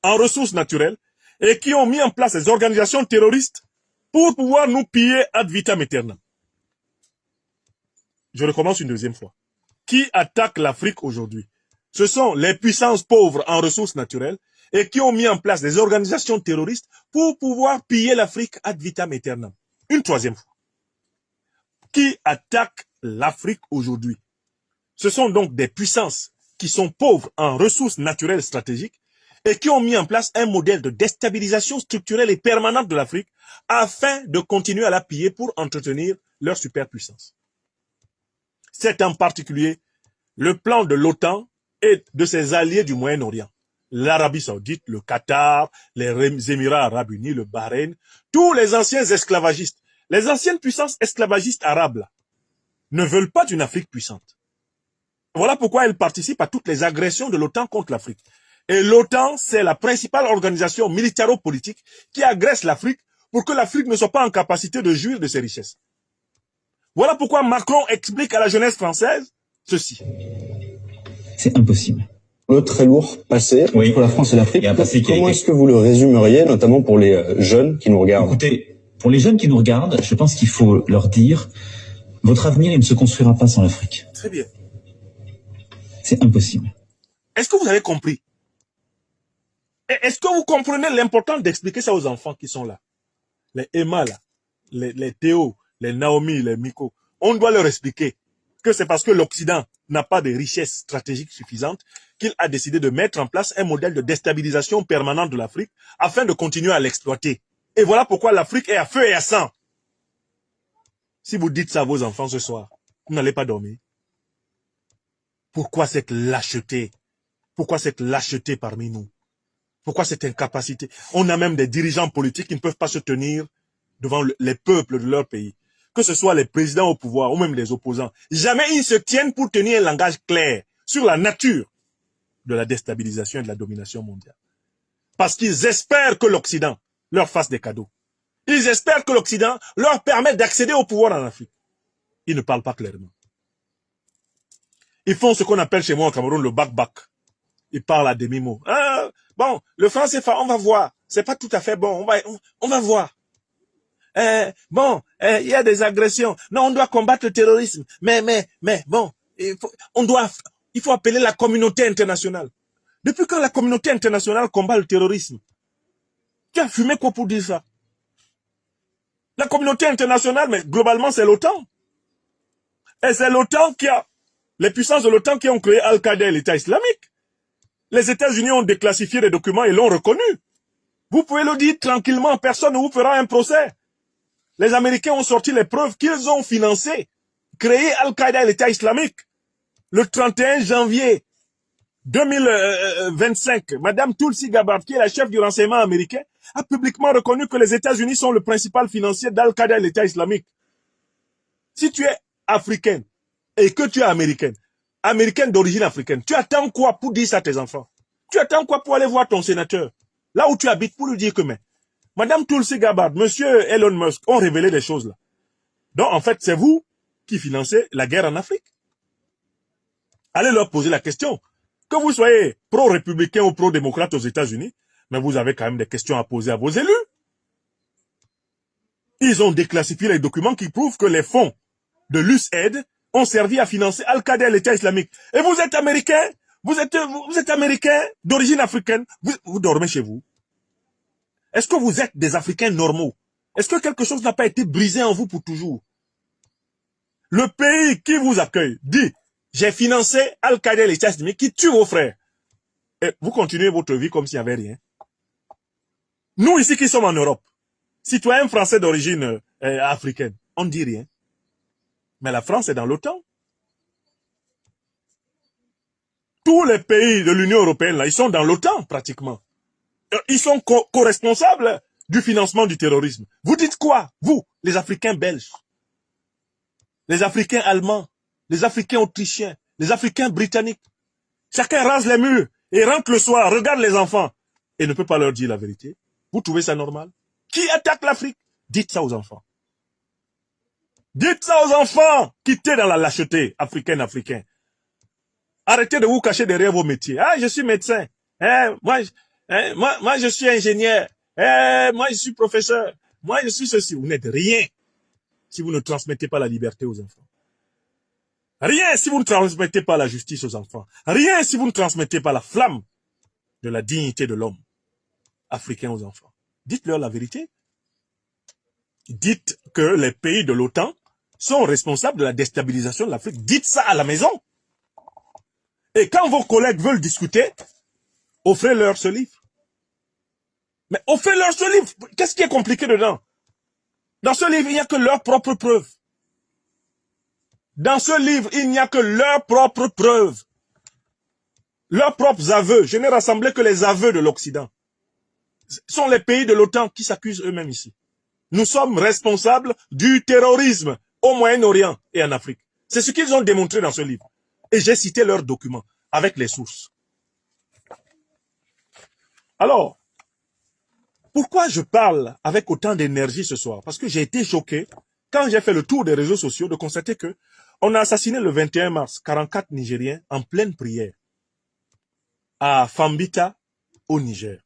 en ressources naturelles et qui ont mis en place des organisations terroristes pour pouvoir nous piller ad vitam aeternam. Je recommence une deuxième fois. Qui attaque l'Afrique aujourd'hui? Ce sont les puissances pauvres en ressources naturelles et qui ont mis en place des organisations terroristes pour pouvoir piller l'Afrique ad vitam aeternam. Une troisième fois. Qui attaque l'Afrique aujourd'hui? Ce sont donc des puissances qui sont pauvres en ressources naturelles stratégiques et qui ont mis en place un modèle de déstabilisation structurelle et permanente de l'Afrique afin de continuer à la piller pour entretenir leur superpuissance. C'est en particulier le plan de l'OTAN et de ses alliés du Moyen-Orient. L'Arabie Saoudite, le Qatar, les Émirats Arabes Unis, le Bahreïn, tous les anciens esclavagistes, les anciennes puissances esclavagistes arabes là, ne veulent pas d'une Afrique puissante. Voilà pourquoi elles participent à toutes les agressions de l'OTAN contre l'Afrique. Et l'OTAN, c'est la principale organisation militaro-politique qui agresse l'Afrique pour que l'Afrique ne soit pas en capacité de jouir de ses richesses. Voilà pourquoi Macron explique à la jeunesse française ceci. C'est impossible. Le très lourd passé entre la France et l'Afrique. Comment est-ce que vous le résumeriez, notamment pour les jeunes qui nous regardent? Écoutez, pour les jeunes qui nous regardent, je pense qu'il faut leur dire votre avenir, il ne se construira pas sans l'Afrique. Très bien. C'est impossible. Est-ce que vous avez compris? Est-ce que vous comprenez l'importance d'expliquer ça aux enfants qui sont là? les Emma, là, les Théo, les Naomi, les Miko, on doit leur expliquer que c'est parce que l'Occident n'a pas de richesse stratégique suffisante qu'il a décidé de mettre en place un modèle de déstabilisation permanente de l'Afrique afin de continuer à l'exploiter. Et voilà pourquoi l'Afrique est à feu et à sang. Si vous dites ça à vos enfants ce soir, vous n'allez pas dormir. Pourquoi cette lâcheté? Pourquoi cette lâcheté parmi nous? Pourquoi cette incapacité? On a même des dirigeants politiques qui ne peuvent pas se tenir devant les peuples de leur pays. Que ce soit les présidents au pouvoir ou même les opposants. Jamais ils se tiennent pour tenir un langage clair sur la nature de la déstabilisation et de la domination mondiale. Parce qu'ils espèrent que l'Occident leur fasse des cadeaux. Ils espèrent que l'Occident leur permette d'accéder au pouvoir en Afrique. Ils ne parlent pas clairement. Ils font ce qu'on appelle chez moi au Cameroun le bac-bac. Ils parlent à demi-mot. Ah, bon, le franc CFA, on va voir. C'est pas tout à fait bon. On va voir. Bon, il y a des agressions. Non, on doit combattre le terrorisme. Mais, bon, il faut appeler la communauté internationale. Depuis quand la communauté internationale combat le terrorisme? Tu as fumé quoi pour dire ça? La communauté internationale, mais globalement, c'est l'OTAN. Et c'est l'OTAN les puissances de l'OTAN qui ont créé Al-Qaïda et l'État islamique. Les États-Unis ont déclassifié les documents et l'ont reconnu. Vous pouvez le dire tranquillement, personne ne vous fera un procès. Les Américains ont sorti les preuves qu'ils ont financé, créé Al-Qaïda et l'État islamique. Le 31 janvier 2025, Madame Tulsi Gabbard, qui est la chef du renseignement américain, a publiquement reconnu que les États-Unis sont le principal financier d'Al-Qaïda et l'État islamique. Si tu es africaine et que tu es américaine d'origine africaine, tu attends quoi pour dire ça à tes enfants? Tu attends quoi pour aller voir ton sénateur, là où tu habites, pour lui dire que Madame Tulsi Gabbard, Monsieur Elon Musk ont révélé des choses là. Donc en fait, c'est vous qui financez la guerre en Afrique. Allez leur poser la question. Que vous soyez pro-républicain ou pro-démocrate aux États-Unis, mais vous avez quand même des questions à poser à vos élus. Ils ont déclassifié les documents qui prouvent que les fonds de l'USAID ont servi à financer Al-Qaïda et l'État islamique. Et vous êtes américain, vous êtes américain d'origine africaine, vous dormez chez vous. Est-ce que vous êtes des Africains normaux? Est-ce que quelque chose n'a pas été brisé en vous pour toujours? Le pays qui vous accueille dit, j'ai financé Al-Qaïda et l'État islamique qui tue vos frères. Et vous continuez votre vie comme s'il n'y avait rien. Nous ici qui sommes en Europe, citoyens français d'origine africaine, on ne dit rien. Mais la France est dans l'OTAN. Tous les pays de l'Union européenne, là, ils sont dans l'OTAN pratiquement. Ils sont co-responsables du financement du terrorisme. Vous dites quoi? Vous, les Africains belges, les Africains allemands, les Africains autrichiens, les Africains britanniques. Chacun rase les murs et rentre le soir, regarde les enfants et ne peut pas leur dire la vérité. Vous trouvez ça normal? Qui attaque l'Afrique? Dites ça aux enfants. Dites ça aux enfants. Quittez dans la lâcheté africaine. Arrêtez de vous cacher derrière vos métiers. Ah, je suis médecin. Moi, je suis ingénieur. Moi, je suis professeur. Moi, je suis ceci. Vous n'êtes rien si vous ne transmettez pas la liberté aux enfants. Rien si vous ne transmettez pas la justice aux enfants. Rien si vous ne transmettez pas la flamme de la dignité de l'homme africain aux enfants. Dites-leur la vérité. Dites que les pays de l'OTAN sont responsables de la déstabilisation de l'Afrique. Dites ça à la maison. Et quand vos collègues veulent discuter, offrez-leur ce livre. Mais offrez-leur ce livre. Qu'est-ce qui est compliqué dedans? Dans ce livre, il n'y a que leurs propres preuves. Dans ce livre, il n'y a que leurs propres preuves. Leurs propres aveux. Je n'ai rassemblé que les aveux de l'Occident. Ce sont les pays de l'OTAN qui s'accusent eux-mêmes ici. Nous sommes responsables du terrorisme au Moyen-Orient et en Afrique. C'est ce qu'ils ont démontré dans ce livre. Et j'ai cité leurs documents avec les sources. Alors, pourquoi je parle avec autant d'énergie ce soir? Parce que j'ai été choqué quand j'ai fait le tour des réseaux sociaux de constater que on a assassiné le 21 mars 44 Nigériens en pleine prière à Fambita au Niger.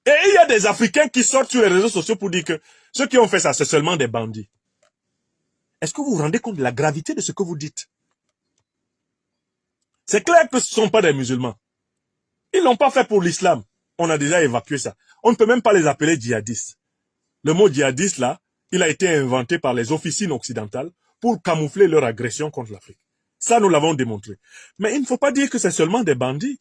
Et il y a des Africains qui sortent sur les réseaux sociaux pour dire que ceux qui ont fait ça, c'est seulement des bandits. Est-ce que vous vous rendez compte de la gravité de ce que vous dites? C'est clair que ce ne sont pas des musulmans. Ils ne l'ont pas fait pour l'islam. On a déjà évacué ça. On ne peut même pas les appeler djihadistes. Le mot djihadiste, là, il a été inventé par les officines occidentales pour camoufler leur agression contre l'Afrique. Ça, nous l'avons démontré. Mais il ne faut pas dire que c'est seulement des bandits.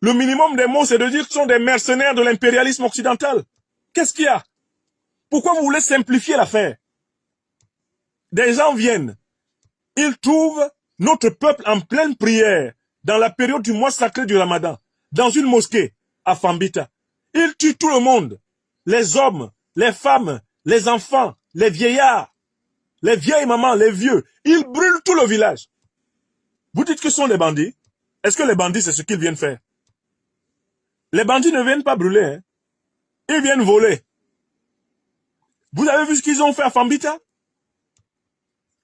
Le minimum des mots, c'est de dire que ce sont des mercenaires de l'impérialisme occidental. Qu'est-ce qu'il y a? Pourquoi vous voulez simplifier l'affaire? Des gens viennent. Ils trouvent notre peuple en pleine prière dans la période du mois sacré du Ramadan, dans une mosquée à Fambita. Ils tuent tout le monde. Les hommes, les femmes, les enfants, les vieillards, les vieilles mamans, les vieux. Ils brûlent tout le village. Vous dites que ce sont des bandits? Est-ce que les bandits, c'est ce qu'ils viennent faire? Les bandits ne viennent pas brûler, hein. Ils viennent voler. Vous avez vu ce qu'ils ont fait à Fambita?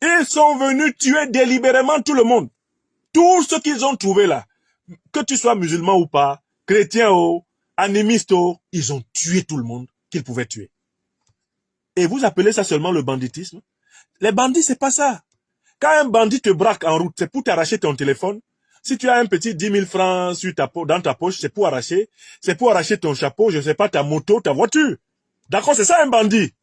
Ils sont venus tuer délibérément tout le monde. Tout ce qu'ils ont trouvé là, que tu sois musulman ou pas, chrétien ou animiste, ils ont tué tout le monde qu'ils pouvaient tuer. Et vous appelez ça seulement le banditisme? Les bandits, c'est pas ça. Quand un bandit te braque en route, c'est pour t'arracher ton téléphone. Si tu as un petit 10 000 francs dans ta poche, c'est pour arracher. C'est pour arracher ton chapeau, je ne sais pas, ta moto, ta voiture. D'accord, c'est ça un bandit.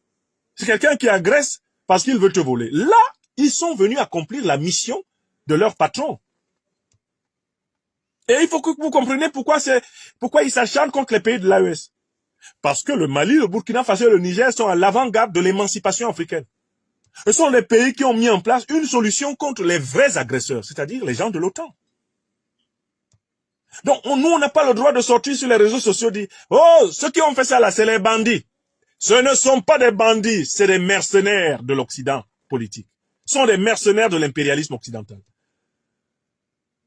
C'est quelqu'un qui agresse parce qu'il veut te voler. Là, ils sont venus accomplir la mission de leur patron. Et il faut que vous compreniez pourquoi ils s'acharnent contre les pays de l'AES. Parce que le Mali, le Burkina Faso et le Niger sont à l'avant-garde de l'émancipation africaine. Ce sont les pays qui ont mis en place une solution contre les vrais agresseurs, c'est-à-dire les gens de l'OTAN. Donc, nous, on n'a pas le droit de sortir sur les réseaux sociaux et dire « Oh, ceux qui ont fait ça là, c'est les bandits. » Ce ne sont pas des bandits, c'est des mercenaires de l'Occident politique. Ce sont des mercenaires de l'impérialisme occidental.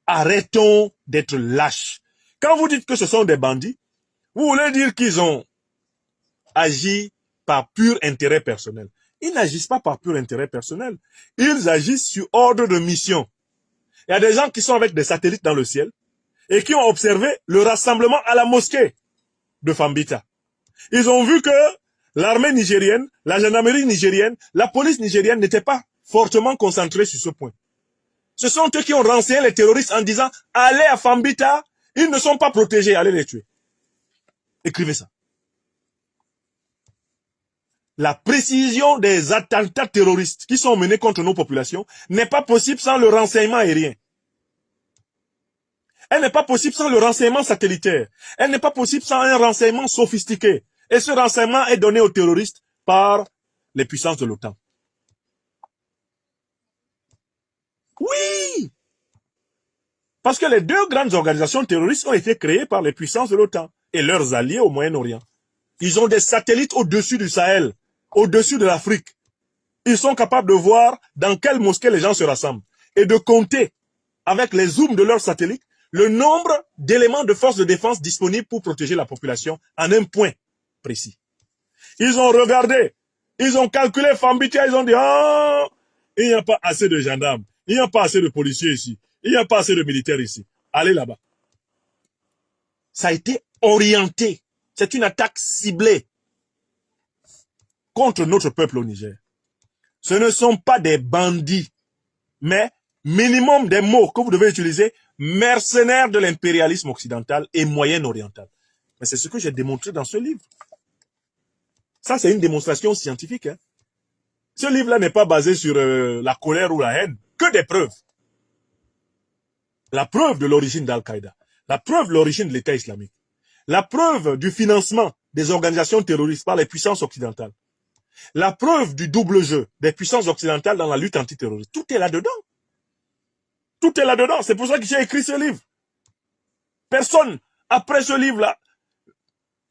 Arrêtons d'être lâches. Quand vous dites que ce sont des bandits, vous voulez dire qu'ils ont agi par pur intérêt personnel. Ils n'agissent pas par pur intérêt personnel. Ils agissent sur ordre de mission. Il y a des gens qui sont avec des satellites dans le ciel et qui ont observé le rassemblement à la mosquée de Fambita. Ils ont vu que l'armée nigérienne, la gendarmerie nigérienne, la police nigérienne n'étaient pas fortement concentrés sur ce point. Ce sont eux qui ont renseigné les terroristes en disant « Allez à Fambita, ils ne sont pas protégés, allez les tuer. » Écrivez ça. La précision des attentats terroristes qui sont menés contre nos populations n'est pas possible sans le renseignement aérien. Elle n'est pas possible sans le renseignement satellitaire. Elle n'est pas possible sans un renseignement sophistiqué. Et ce renseignement est donné aux terroristes par les puissances de l'OTAN. Oui! Parce que les deux grandes organisations terroristes ont été créées par les puissances de l'OTAN et leurs alliés au Moyen-Orient. Ils ont des satellites au-dessus du Sahel, au-dessus de l'Afrique. Ils sont capables de voir dans quelle mosquée les gens se rassemblent et de compter avec les zooms de leurs satellites le nombre d'éléments de force de défense disponibles pour protéger la population en un point précis. Ils ont regardé, ils ont calculé Fambita, ils ont dit « Ah, il n'y a pas assez de gendarmes, il n'y a pas assez de policiers ici, il n'y a pas assez de militaires ici. Allez là-bas. » Ça a été orienté. C'est une attaque ciblée contre notre peuple au Niger. Ce ne sont pas des bandits, mais minimum des mots que vous devez utiliser, mercenaires de l'impérialisme occidental et moyen-oriental. Mais c'est ce que j'ai démontré dans ce livre. Ça, c'est une démonstration scientifique. Hein. Ce livre-là n'est pas basé sur la colère ou la haine, que des preuves. La preuve de l'origine d'Al-Qaïda, la preuve de l'origine de l'État islamique, la preuve du financement des organisations terroristes par les puissances occidentales, la preuve du double jeu des puissances occidentales dans la lutte antiterroriste. Tout est là-dedans. Tout est là-dedans. C'est pour ça que j'ai écrit ce livre. Personne, après ce livre-là,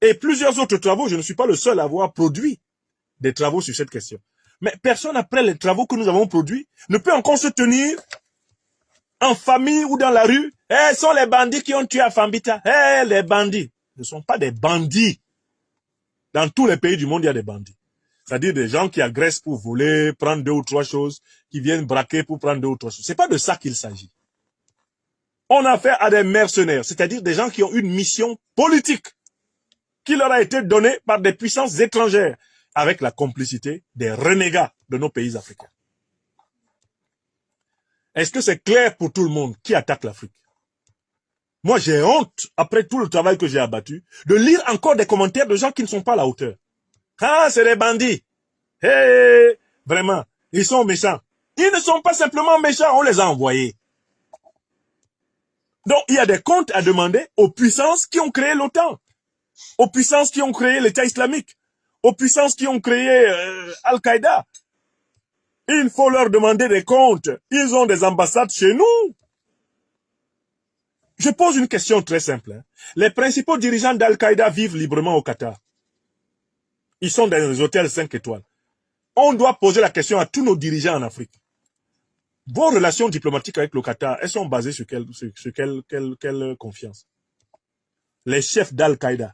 et plusieurs autres travaux, je ne suis pas le seul à avoir produit des travaux sur cette question. Mais personne, après les travaux que nous avons produits, ne peut encore se tenir en famille ou dans la rue. Ce sont les bandits qui ont tué à Fambita. Les bandits ne sont pas des bandits. Dans tous les pays du monde, il y a des bandits. C'est-à-dire des gens qui agressent pour voler, prendre 2 ou 3 choses, qui viennent braquer pour prendre 2 ou 3 choses. C'est pas de ça qu'il s'agit. On a affaire à des mercenaires, c'est-à-dire des gens qui ont une mission politique qui leur a été donnée par des puissances étrangères avec la complicité des renégats de nos pays africains. Est-ce que c'est clair pour tout le monde qui attaque l'Afrique? Moi, j'ai honte, après tout le travail que j'ai abattu, de lire encore des commentaires de gens qui ne sont pas à la hauteur. Ah, c'est des bandits. Hey, vraiment, ils sont méchants. Ils ne sont pas simplement méchants, on les a envoyés. Donc, il y a des comptes à demander aux puissances qui ont créé l'OTAN, aux puissances qui ont créé l'État islamique, aux puissances qui ont créé Al-Qaïda. Il faut leur demander des comptes. Ils ont des ambassades chez nous. Je pose une question très simple. Hein. Les principaux dirigeants d'Al-Qaïda vivent librement au Qatar. Ils sont dans des hôtels 5 étoiles. On doit poser la question à tous nos dirigeants en Afrique. Vos relations diplomatiques avec le Qatar, elles sont basées sur quelle confiance? Les chefs d'Al-Qaïda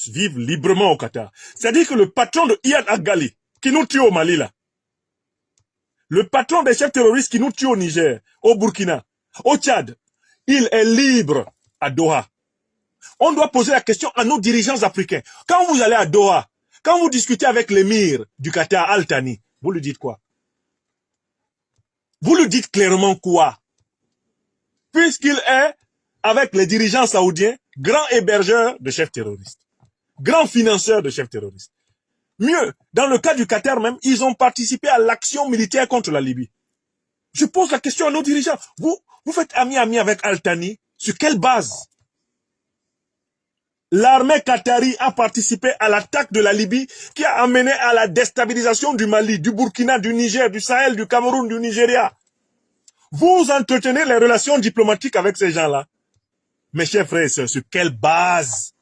vivent librement au Qatar. C'est-à-dire que le patron de Iyad Aghali, qui nous tue au Mali, là, le patron des chefs terroristes qui nous tue au Niger, au Burkina, au Tchad, il est libre à Doha. On doit poser la question à nos dirigeants africains. Quand vous allez à Doha, quand vous discutez avec l'émir du Qatar, Al Thani, vous lui dites quoi? Vous lui dites clairement quoi? Puisqu'il est, avec les dirigeants saoudiens, grand hébergeur de chefs terroristes, grand financeur de chefs terroristes. Mieux, dans le cas du Qatar même, ils ont participé à l'action militaire contre la Libye. Je pose la question à nos dirigeants. Vous faites ami avec Al Thani, sur quelle base? L'armée qatari a participé à l'attaque de la Libye qui a amené à la déstabilisation du Mali, du Burkina, du Niger, du Sahel, du Cameroun, du Nigeria. Vous entretenez les relations diplomatiques avec ces gens-là. Mes chers frères et sœurs, sur quelle base?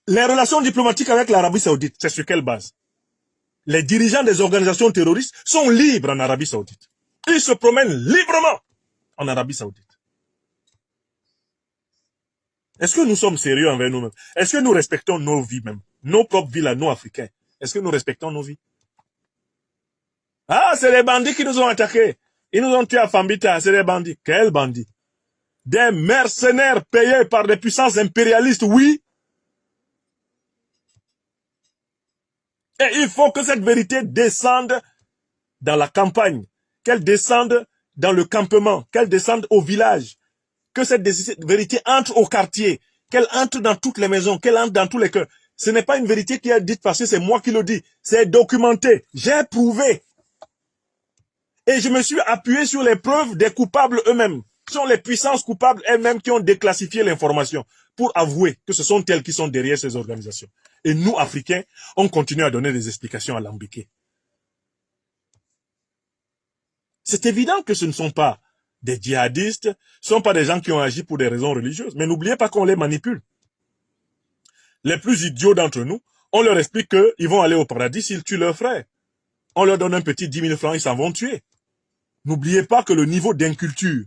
Les relations diplomatiques avec l'Arabie Saoudite, c'est sur quelle base? Les dirigeants des organisations terroristes sont libres en Arabie Saoudite. Ils se promènent librement en Arabie Saoudite. Est-ce que nous sommes sérieux envers nous-mêmes? Est-ce que nous respectons nos vies même? Nos propres vies là, nous Africains. Est-ce que nous respectons nos vies? Ah, c'est les bandits qui nous ont attaqués. Ils nous ont tués à Fambita, c'est des bandits. Quels bandits? Des mercenaires payés par des puissances impérialistes, oui. Et il faut que cette vérité descende dans la campagne, qu'elle descende dans le campement, qu'elle descende au village, que cette vérité entre au quartier, qu'elle entre dans toutes les maisons, qu'elle entre dans tous les cœurs. Ce n'est pas une vérité qui est dite parce que c'est moi qui le dis, c'est documenté, j'ai prouvé. Et je me suis appuyé sur les preuves des coupables eux-mêmes. Ce sont les puissances coupables elles-mêmes qui ont déclassifié l'information pour avouer que ce sont elles qui sont derrière ces organisations. Et nous, Africains, on continue à donner des explications alambiquées. C'est évident que ce ne sont pas des djihadistes, ce ne sont pas des gens qui ont agi pour des raisons religieuses. Mais n'oubliez pas qu'on les manipule. Les plus idiots d'entre nous, on leur explique qu'ils vont aller au paradis s'ils tuent leurs frères. On leur donne un petit 10 000 francs, ils s'en vont tuer. N'oubliez pas que le niveau d'inculture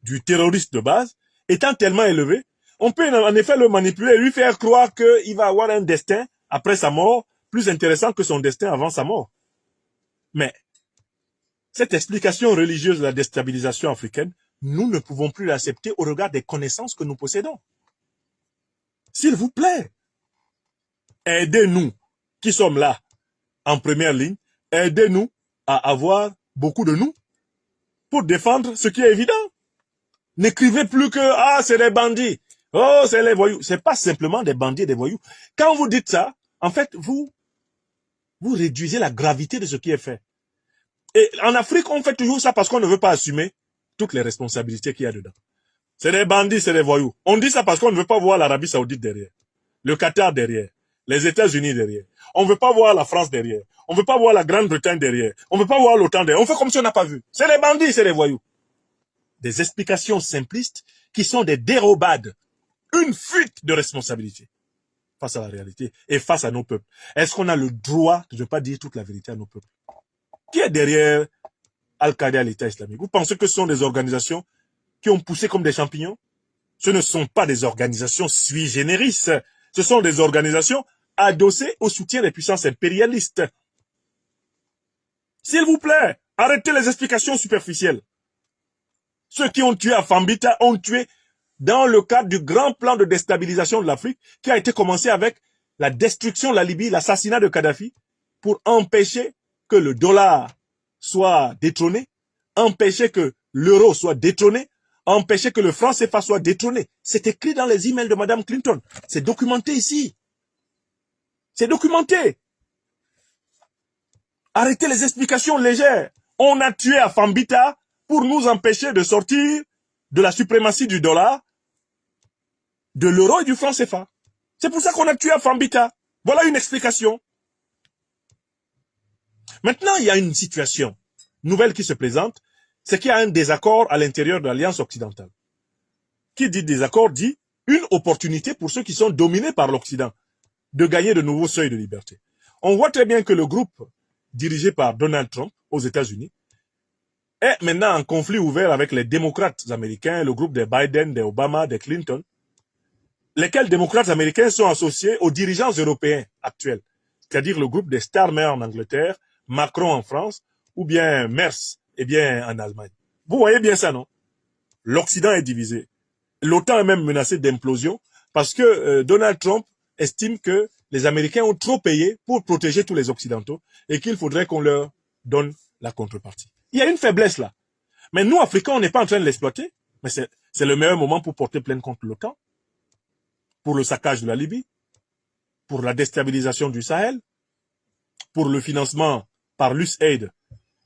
du terroriste de base étant tellement élevé, on peut en effet le manipuler et lui faire croire qu'il va avoir un destin après sa mort plus intéressant que son destin avant sa mort. Mais cette explication religieuse de la déstabilisation africaine, nous ne pouvons plus l'accepter au regard des connaissances que nous possédons. S'il vous plaît, aidez-nous qui sommes là en première ligne, aidez-nous à avoir beaucoup de nous pour défendre ce qui est évident. N'écrivez plus que « Ah, c'est des bandits ». Oh, c'est les voyous. C'est pas simplement des bandits et des voyous. Quand vous dites ça, en fait, vous réduisez la gravité de ce qui est fait. Et en Afrique, on fait toujours ça parce qu'on ne veut pas assumer toutes les responsabilités qu'il y a dedans. C'est des bandits, c'est des voyous. On dit ça parce qu'on ne veut pas voir l'Arabie Saoudite derrière, le Qatar derrière, les États-Unis derrière. On ne veut pas voir la France derrière. On ne veut pas voir la Grande-Bretagne derrière. On ne veut pas voir l'OTAN derrière. On fait comme si on n'a pas vu. C'est des bandits, c'est des voyous. Des explications simplistes qui sont des dérobades. Une fuite de responsabilité face à la réalité et face à nos peuples. Est-ce qu'on a le droit de ne pas dire toute la vérité à nos peuples? Qui est derrière Al-Qaïda et l'État islamique? Vous pensez que ce sont des organisations qui ont poussé comme des champignons? Ce ne sont pas des organisations sui generis. Ce sont des organisations adossées au soutien des puissances impérialistes. S'il vous plaît, arrêtez les explications superficielles. Ceux qui ont tué à Fambita ont tué dans le cadre du grand plan de déstabilisation de l'Afrique qui a été commencé avec la destruction de la Libye, l'assassinat de Kadhafi, pour empêcher que le dollar soit détrôné, empêcher que l'euro soit détrôné, empêcher que le franc CFA soit détrôné. C'est écrit dans les emails de Madame Clinton. C'est documenté ici. C'est documenté. Arrêtez les explications légères. On a tué à Fambita pour nous empêcher de sortir de la suprématie du dollar, de l'euro et du franc CFA. C'est pour ça qu'on a tué à Fambita. Voilà une explication. Maintenant, il y a une situation nouvelle qui se présente, c'est qu'il y a un désaccord à l'intérieur de l'Alliance occidentale. Qui dit désaccord dit une opportunité pour ceux qui sont dominés par l'Occident de gagner de nouveaux seuils de liberté. On voit très bien que le groupe dirigé par Donald Trump aux États-Unis est maintenant en conflit ouvert avec les démocrates américains, le groupe des Biden, des Obama, des Clinton, lesquels démocrates américains sont associés aux dirigeants européens actuels, c'est-à-dire le groupe des Starmer en Angleterre, Macron en France, ou bien Merz en Allemagne. Vous voyez bien ça, non? L'Occident est divisé. L'OTAN est même menacé d'implosion parce que Donald Trump estime que les Américains ont trop payé pour protéger tous les Occidentaux et qu'il faudrait qu'on leur donne la contrepartie. Il y a une faiblesse là. Mais nous, Africains, on n'est pas en train de l'exploiter. Mais c'est le meilleur moment pour porter plainte contre l'OTAN, pour le saccage de la Libye, pour la déstabilisation du Sahel, pour le financement par l'USAID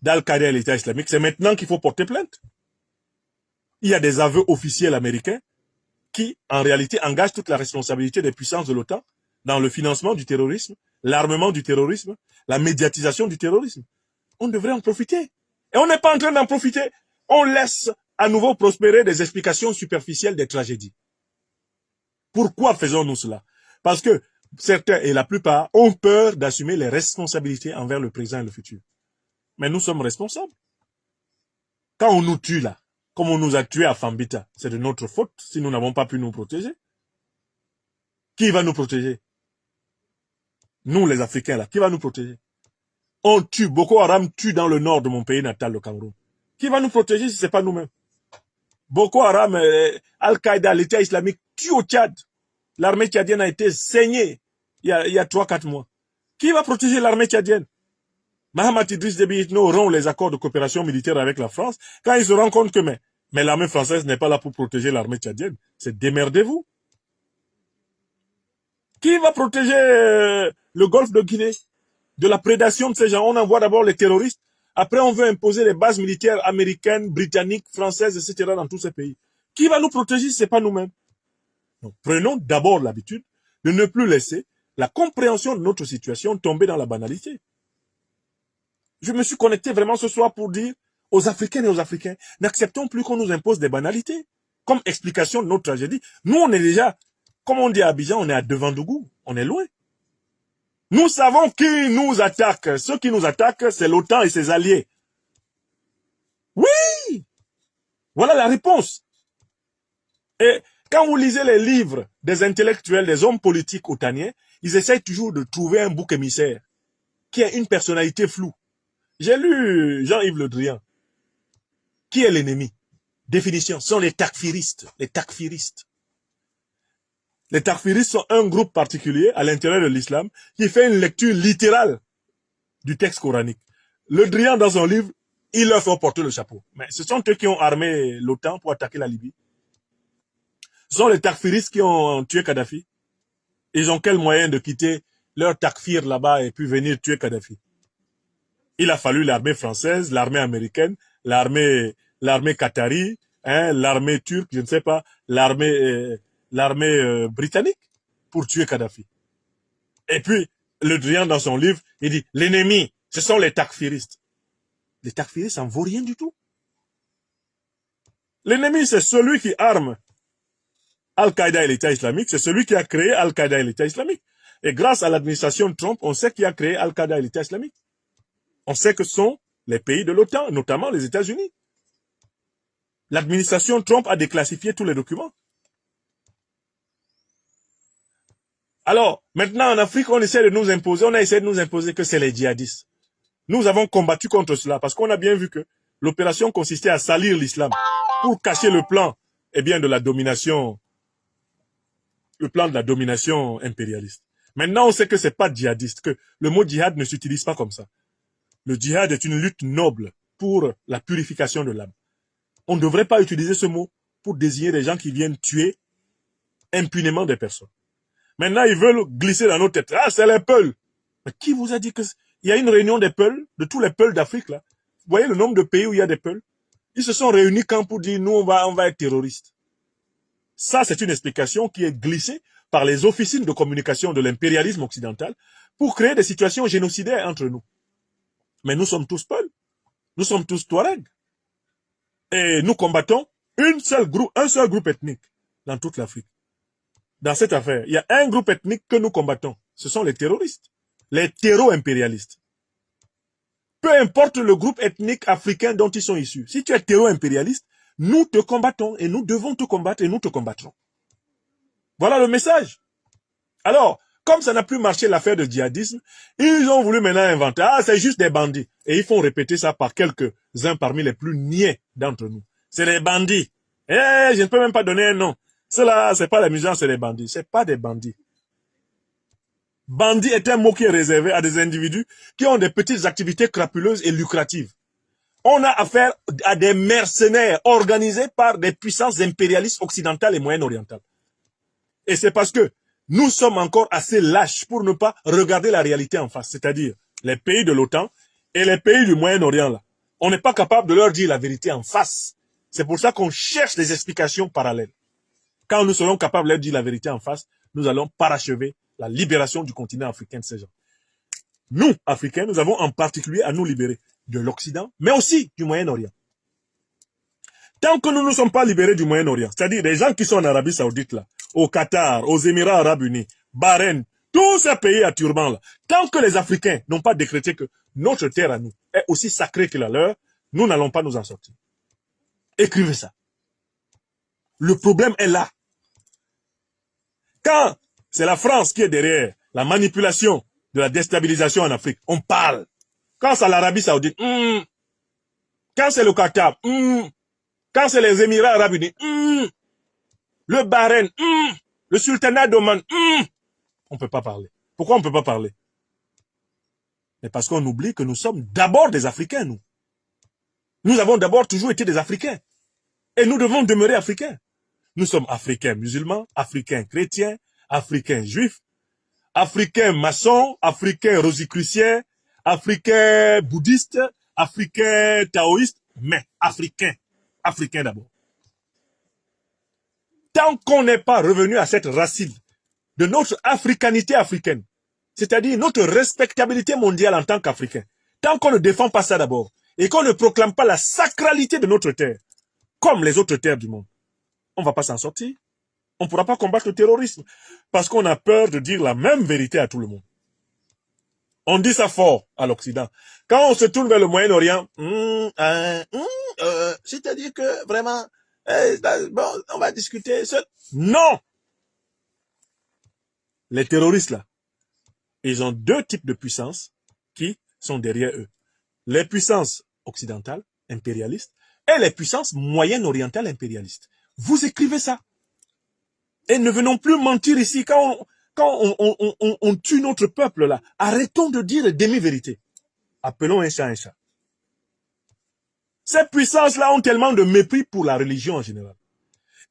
d'Al-Qaïda et l'État islamique. C'est maintenant qu'il faut porter plainte. Il y a des aveux officiels américains qui, en réalité, engagent toute la responsabilité des puissances de l'OTAN dans le financement du terrorisme, l'armement du terrorisme, la médiatisation du terrorisme. On devrait en profiter. Et on n'est pas en train d'en profiter. On laisse à nouveau prospérer des explications superficielles des tragédies. Pourquoi faisons-nous cela? Parce que certains et la plupart ont peur d'assumer les responsabilités envers le présent et le futur. Mais nous sommes responsables. Quand on nous tue là, comme on nous a tués à Fambita, c'est de notre faute si nous n'avons pas pu nous protéger. Qui va nous protéger? Nous les Africains là, qui va nous protéger? On tue, Boko Haram tue dans le nord de mon pays natal, le Cameroun. Qui va nous protéger si ce n'est pas nous-mêmes? Boko Haram, Al-Qaïda, l'État islamique tue au Tchad. L'armée tchadienne a été saignée il y a 3-4 mois. Qui va protéger l'armée tchadienne? Mahamat Idriss Déby Itno rompt les accords de coopération militaire avec la France quand ils se rendent compte que mais l'armée française n'est pas là pour protéger l'armée tchadienne. C'est démerdez-vous. Qui va protéger le golfe de Guinée de la prédation de ces gens? On envoie d'abord les terroristes. Après, on veut imposer les bases militaires américaines, britanniques, françaises, etc. dans tous ces pays. Qui va nous protéger si ce n'est pas nous-mêmes? Donc, prenons d'abord l'habitude de ne plus laisser la compréhension de notre situation tomber dans la banalité. Je me suis connecté vraiment ce soir pour dire aux Africaines et aux Africains, n'acceptons plus qu'on nous impose des banalités. Comme explication de notre tragédie. Nous, on est déjà, comme on dit à Abidjan, on est à Devandougou. On est loin. Nous savons qui nous attaque. Ceux qui nous attaquent, c'est l'OTAN et ses alliés. Oui! Voilà la réponse. Et quand vous lisez les livres des intellectuels, des hommes politiques otaniens, ils essayent toujours de trouver un bouc émissaire qui a une personnalité floue. J'ai lu Jean-Yves Le Drian. Qui est l'ennemi? Définition, ce sont les takfiristes. Les takfiristes. Les takfiristes sont un groupe particulier à l'intérieur de l'islam qui fait une lecture littérale du texte coranique. Le Drian, dans son livre, il leur fait porter le chapeau. Mais ce sont eux qui ont armé l'OTAN pour attaquer la Libye. Ce sont les takfiristes qui ont tué Kadhafi. Ils ont quel moyen de quitter leur takfir là-bas et puis venir tuer Kadhafi? Il a fallu l'armée française, l'armée américaine, l'armée qatari, l'armée turque, je ne sais pas, l'armée britannique pour tuer Kadhafi. Et puis, Le Drian, dans son livre, il dit, l'ennemi, ce sont les takfiristes. Les takfiristes, ça ne vaut rien du tout. L'ennemi, c'est celui qui arme Al-Qaïda et l'État islamique, c'est celui qui a créé Al-Qaïda et l'État islamique. Et grâce à l'administration Trump, on sait qui a créé Al-Qaïda et l'État islamique. On sait que ce sont les pays de l'OTAN, notamment les États-Unis. L'administration Trump a déclassifié tous les documents. Alors, maintenant en Afrique, on a essayé de nous imposer que c'est les djihadistes. Nous avons combattu contre cela parce qu'on a bien vu que l'opération consistait à salir l'islam pour cacher le plan, de la domination, le plan de la domination impérialiste. Maintenant, on sait que c'est pas djihadiste, que le mot djihad ne s'utilise pas comme ça. Le djihad est une lutte noble pour la purification de l'âme. On ne devrait pas utiliser ce mot pour désigner des gens qui viennent tuer impunément des personnes. Maintenant, ils veulent glisser dans nos têtes. Ah, c'est les Peuls. Mais qui vous a dit que il y a une réunion des Peuls, de tous les Peuls d'Afrique, là? Vous voyez le nombre de pays où il y a des Peuls? Ils se sont réunis quand pour dire, nous, on va être terroristes. Ça, c'est une explication qui est glissée par les officines de communication de l'impérialisme occidental pour créer des situations génocidaires entre nous. Mais nous sommes tous Peuls. Nous sommes tous Touaregs. Et nous combattons un seul groupe ethnique dans toute l'Afrique. Dans cette affaire, il y a un groupe ethnique que nous combattons. Ce sont les terroristes. Les terro-impérialistes. Peu importe le groupe ethnique africain dont ils sont issus. Si tu es terro-impérialiste, nous te combattons et nous devons te combattre et nous te combattrons. Voilà le message. Alors, comme ça n'a plus marché l'affaire de djihadisme, ils ont voulu maintenant inventer, ah, c'est juste des bandits. Et ils font répéter ça par quelques-uns parmi les plus niais d'entre nous. C'est des bandits. Eh, je ne peux même pas donner un nom. Cela, c'est pas l'amusant, c'est des bandits. C'est pas des bandits. Bandit est un mot qui est réservé à des individus qui ont des petites activités crapuleuses et lucratives. On a affaire à des mercenaires organisés par des puissances impérialistes occidentales et moyen-orientales. Et c'est parce que nous sommes encore assez lâches pour ne pas regarder la réalité en face, c'est-à-dire les pays de l'OTAN et les pays du Moyen-Orient là. On n'est pas capable de leur dire la vérité en face. C'est pour ça qu'on cherche des explications parallèles. Quand nous serons capables de leur dire la vérité en face, nous allons parachever la libération du continent africain de ces gens. Nous, Africains, nous avons en particulier à nous libérer de l'Occident, mais aussi du Moyen-Orient. Tant que nous ne sommes pas libérés du Moyen-Orient, c'est-à-dire des gens qui sont en Arabie Saoudite, là, au Qatar, aux Émirats Arabes Unis, Bahreïn, tous ces pays à turban, là, tant que les Africains n'ont pas décrété que notre terre à nous est aussi sacrée que la leur, nous n'allons pas nous en sortir. Écrivez ça. Le problème est là. Quand c'est la France qui est derrière la manipulation de la déstabilisation en Afrique, on parle. Quand c'est l'Arabie Saoudite, quand c'est le Qatar, quand c'est les Émirats Arabes Unis, le Bahreïn, le Sultanat d'Oman, on ne peut pas parler. Pourquoi on ne peut pas parler? Mais parce qu'on oublie que nous sommes d'abord des Africains, nous. Nous avons d'abord toujours été des Africains. Et nous devons demeurer Africains. Nous sommes Africains musulmans, Africains chrétiens, Africains juifs, Africains maçons, Africains rosicruciens, Africains bouddhistes, Africains taoïstes, mais Africains. Africains d'abord. Tant qu'on n'est pas revenu à cette racine de notre africanité africaine, c'est-à-dire notre respectabilité mondiale en tant qu'Africain, tant qu'on ne défend pas ça d'abord, et qu'on ne proclame pas la sacralité de notre terre, comme les autres terres du monde, on ne va pas s'en sortir. On ne pourra pas combattre le terrorisme, parce qu'on a peur de dire la même vérité à tout le monde. On dit ça fort à l'Occident. Quand on se tourne vers le Moyen-Orient, c'est-à-dire que vraiment, bon, on va discuter. Non! Les terroristes là, ils ont deux types de puissances qui sont derrière eux. Les puissances occidentales, impérialistes, et les puissances moyen-orientales impérialistes. Vous écrivez ça. Et ne venons plus mentir ici quand on tue notre peuple là. Arrêtons de dire des demi-vérités. Appelons un chat un chat. Ces puissances-là ont tellement de mépris pour la religion en général.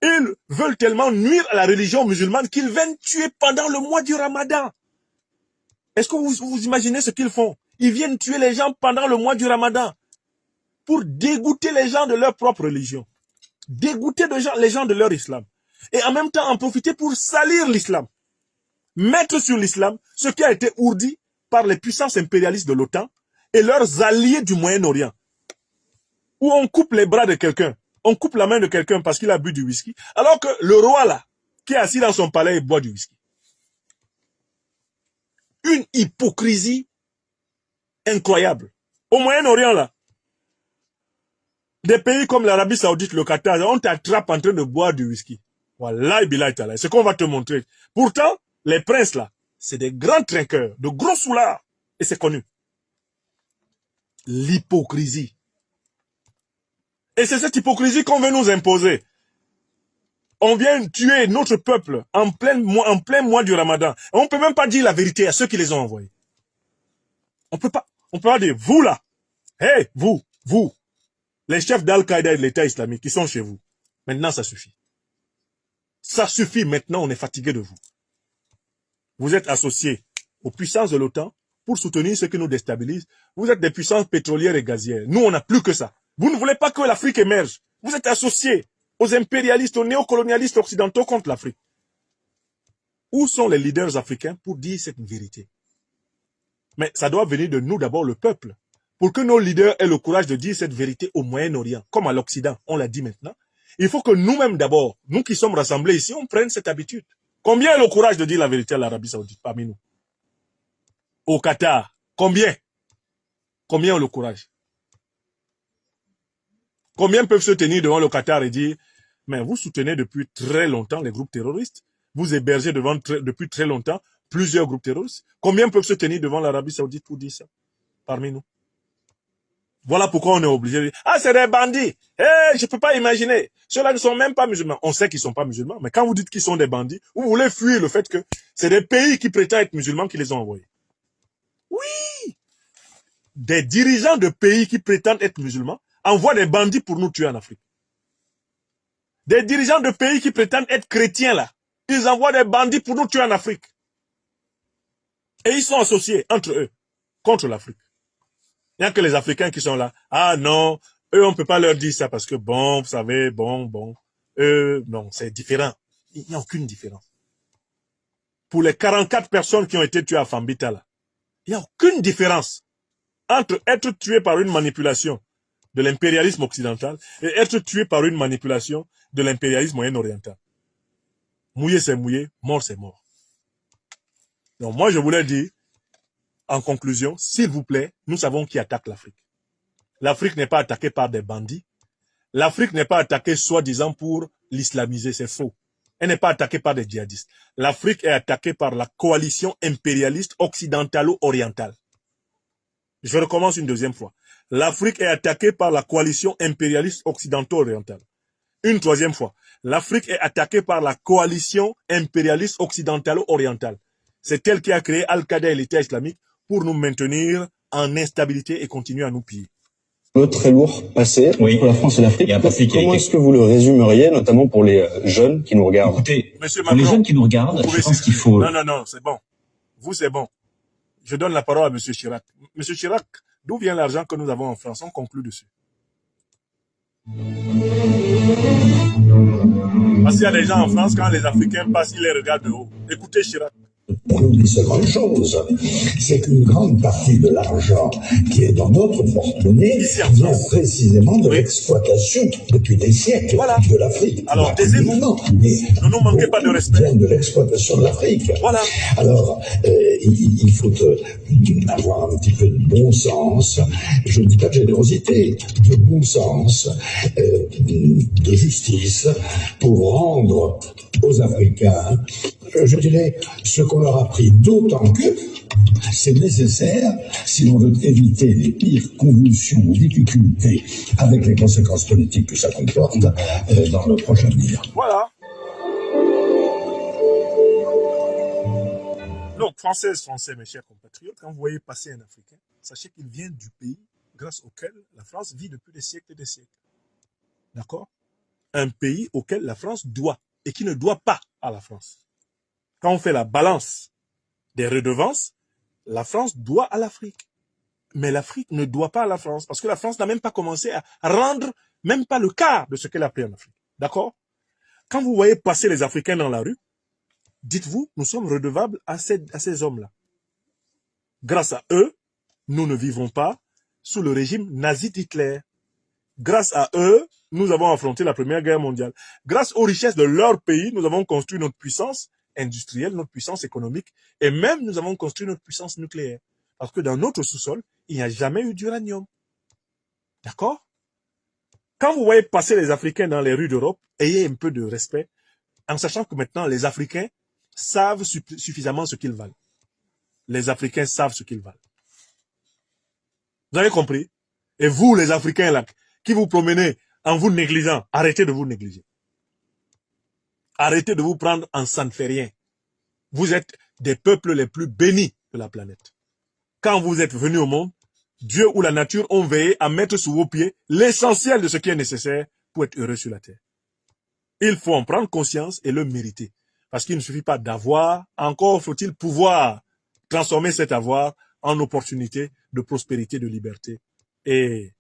Ils veulent tellement nuire à la religion musulmane qu'ils viennent tuer pendant le mois du Ramadan. Est-ce que vous imaginez ce qu'ils font? Ils viennent tuer les gens pendant le mois du Ramadan pour dégoûter les gens de leur propre religion. Dégoûter les gens de leur islam. Et en même temps en profiter pour salir l'islam. Mettre sur l'islam ce qui a été ourdi par les puissances impérialistes de l'OTAN et leurs alliés du Moyen-Orient. Où on coupe les bras de quelqu'un, on coupe la main de quelqu'un parce qu'il a bu du whisky, alors que le roi là, qui est assis dans son palais et boit du whisky. Une hypocrisie incroyable. Au Moyen-Orient là, des pays comme l'Arabie Saoudite, le Qatar, on t'attrape en train de boire du whisky. Wallahi billahi ta'ala, c'est ce qu'on va te montrer. Pourtant, les princes là, c'est des grands trinqueurs, de gros soulards, et c'est connu. L'hypocrisie. Et c'est cette hypocrisie qu'on veut nous imposer. On vient tuer notre peuple en plein mois du Ramadan. Et on ne peut même pas dire la vérité à ceux qui les ont envoyés. On peut pas dire, vous là, hey, vous, les chefs d'Al-Qaïda et de l'État islamique qui sont chez vous. Maintenant, ça suffit. Ça suffit, maintenant, on est fatigué de vous. Vous êtes associés aux puissances de l'OTAN pour soutenir ceux qui nous déstabilisent. Vous êtes des puissances pétrolières et gazières. Nous, on n'a plus que ça. Vous ne voulez pas que l'Afrique émerge. Vous êtes associés aux impérialistes, aux néocolonialistes occidentaux contre l'Afrique. Où sont les leaders africains pour dire cette vérité? Mais ça doit venir de nous d'abord, le peuple. Pour que nos leaders aient le courage de dire cette vérité au Moyen-Orient, comme à l'Occident, on l'a dit maintenant, il faut que nous-mêmes d'abord, nous qui sommes rassemblés ici, on prenne cette habitude. Combien a le courage de dire la vérité à l'Arabie Saoudite parmi nous? Au Qatar, combien? Combien ont le courage? Combien peuvent se tenir devant le Qatar et dire, mais vous soutenez depuis très longtemps les groupes terroristes, vous hébergez depuis très longtemps plusieurs groupes terroristes. Combien peuvent se tenir devant l'Arabie Saoudite pour dire ça parmi nous? Voilà pourquoi on est obligé de dire, ah, c'est des bandits. Je ne peux pas imaginer. Ceux-là ne sont même pas musulmans. On sait qu'ils ne sont pas musulmans, mais quand vous dites qu'ils sont des bandits, vous voulez fuir le fait que c'est des pays qui prétendent être musulmans qui les ont envoyés. Oui! Des dirigeants de pays qui prétendent être musulmans envoient des bandits pour nous tuer en Afrique. Des dirigeants de pays qui prétendent être chrétiens, là, ils envoient des bandits pour nous tuer en Afrique. Et ils sont associés entre eux contre l'Afrique. Il n'y a que les Africains qui sont là. Ah non, eux, on ne peut pas leur dire ça parce que bon, vous savez, bon. Non, c'est différent. Il n'y a aucune différence. Pour les 44 personnes qui ont été tuées à Fambita, là, il n'y a aucune différence entre être tué par une manipulation de l'impérialisme occidental et être tué par une manipulation de l'impérialisme moyen-oriental. Mouillé, c'est mouillé, mort, c'est mort. Donc moi, je voulais dire, en conclusion, s'il vous plaît, nous savons qui attaque l'Afrique. L'Afrique n'est pas attaquée par des bandits. L'Afrique n'est pas attaquée soi-disant pour l'islamiser, c'est faux. Elle n'est pas attaquée par des djihadistes. L'Afrique est attaquée par la coalition impérialiste occidentalo-orientale. Je recommence une deuxième fois. L'Afrique est attaquée par la coalition impérialiste occidentalo-orientale. Une troisième fois. L'Afrique est attaquée par la coalition impérialiste occidentalo-orientale. C'est elle qui a créé Al-Qaïda et l'État islamique pour nous maintenir en instabilité et continuer à nous piller. Très lourd passé Oui. Pour la France et l'Afrique. Comment est-ce que vous le résumeriez, notamment pour les jeunes qui nous regardent? Écoutez, Monsieur pour les Macron, jeunes qui nous regardent, je pense qu'il faut... Non, c'est bon. Vous, c'est bon. Je donne la parole à Monsieur Chirac. Monsieur Chirac, d'où vient l'argent que nous avons en France? On conclut dessus. Parce qu'il y a des gens en France, quand les Africains passent, ils les regardent de haut. Écoutez Chirac. On oublie seulement une chose, c'est qu'une grande partie de l'argent qui est dans notre porte-monnaie vient précisément de l'exploitation depuis des siècles de l'Afrique. Alors, taisez-vous. Ne nous manquez pas de respect. Vient de l'exploitation de l'Afrique. Voilà. Alors, il faut avoir un petit peu de bon sens. Je ne dis pas de générosité, de bon sens, de justice, pour rendre aux Africains, je dirais, ce qu'on leur a pris, d'autant que c'est nécessaire si l'on veut éviter les pires convulsions ou difficultés avec les conséquences politiques que ça comporte dans le prochain avenir. Voilà. Donc, Français, mes chers compatriotes, quand vous voyez passer un Africain, sachez qu'il vient du pays grâce auquel la France vit depuis des siècles et des siècles. D'accord? Un pays auquel la France doit et qui ne doit pas à la France. Quand on fait la balance des redevances, la France doit à l'Afrique. Mais l'Afrique ne doit pas à la France, parce que la France n'a même pas commencé à rendre même pas le quart de ce qu'elle a pris en Afrique. D'accord? Quand vous voyez passer les Africains dans la rue, dites-vous, nous sommes redevables à ces hommes-là. Grâce à eux, nous ne vivons pas sous le régime nazi d'Hitler. Grâce à eux, nous avons affronté la Première Guerre mondiale. Grâce aux richesses de leur pays, nous avons construit notre puissance industrielle, notre puissance économique, et même nous avons construit notre puissance nucléaire. Parce que dans notre sous-sol, il n'y a jamais eu d'uranium. D'accord? Quand vous voyez passer les Africains dans les rues d'Europe, ayez un peu de respect, en sachant que maintenant, les Africains savent suffisamment ce qu'ils valent. Les Africains savent ce qu'ils valent. Vous avez compris? Et vous, les Africains, là, qui vous promenez en vous négligeant, arrêtez de vous négliger. Arrêtez de vous prendre en ça ne fait rien. Vous êtes des peuples les plus bénis de la planète. Quand vous êtes venus au monde, Dieu ou la nature ont veillé à mettre sous vos pieds l'essentiel de ce qui est nécessaire pour être heureux sur la terre. Il faut en prendre conscience et le mériter. Parce qu'il ne suffit pas d'avoir, encore faut-il pouvoir transformer cet avoir en opportunité de prospérité, de liberté et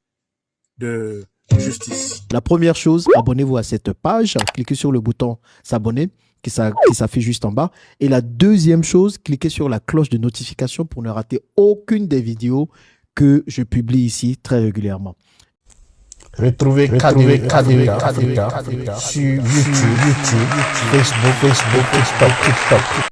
de justice. La première chose, abonnez-vous à cette page, cliquez sur le bouton s'abonner qui s'affiche juste en bas. Et la deuxième chose, cliquez sur la cloche de notification pour ne rater aucune des vidéos que je publie ici très régulièrement. Retrouvez KDV Africa sur YouTube, Facebook, TikTok.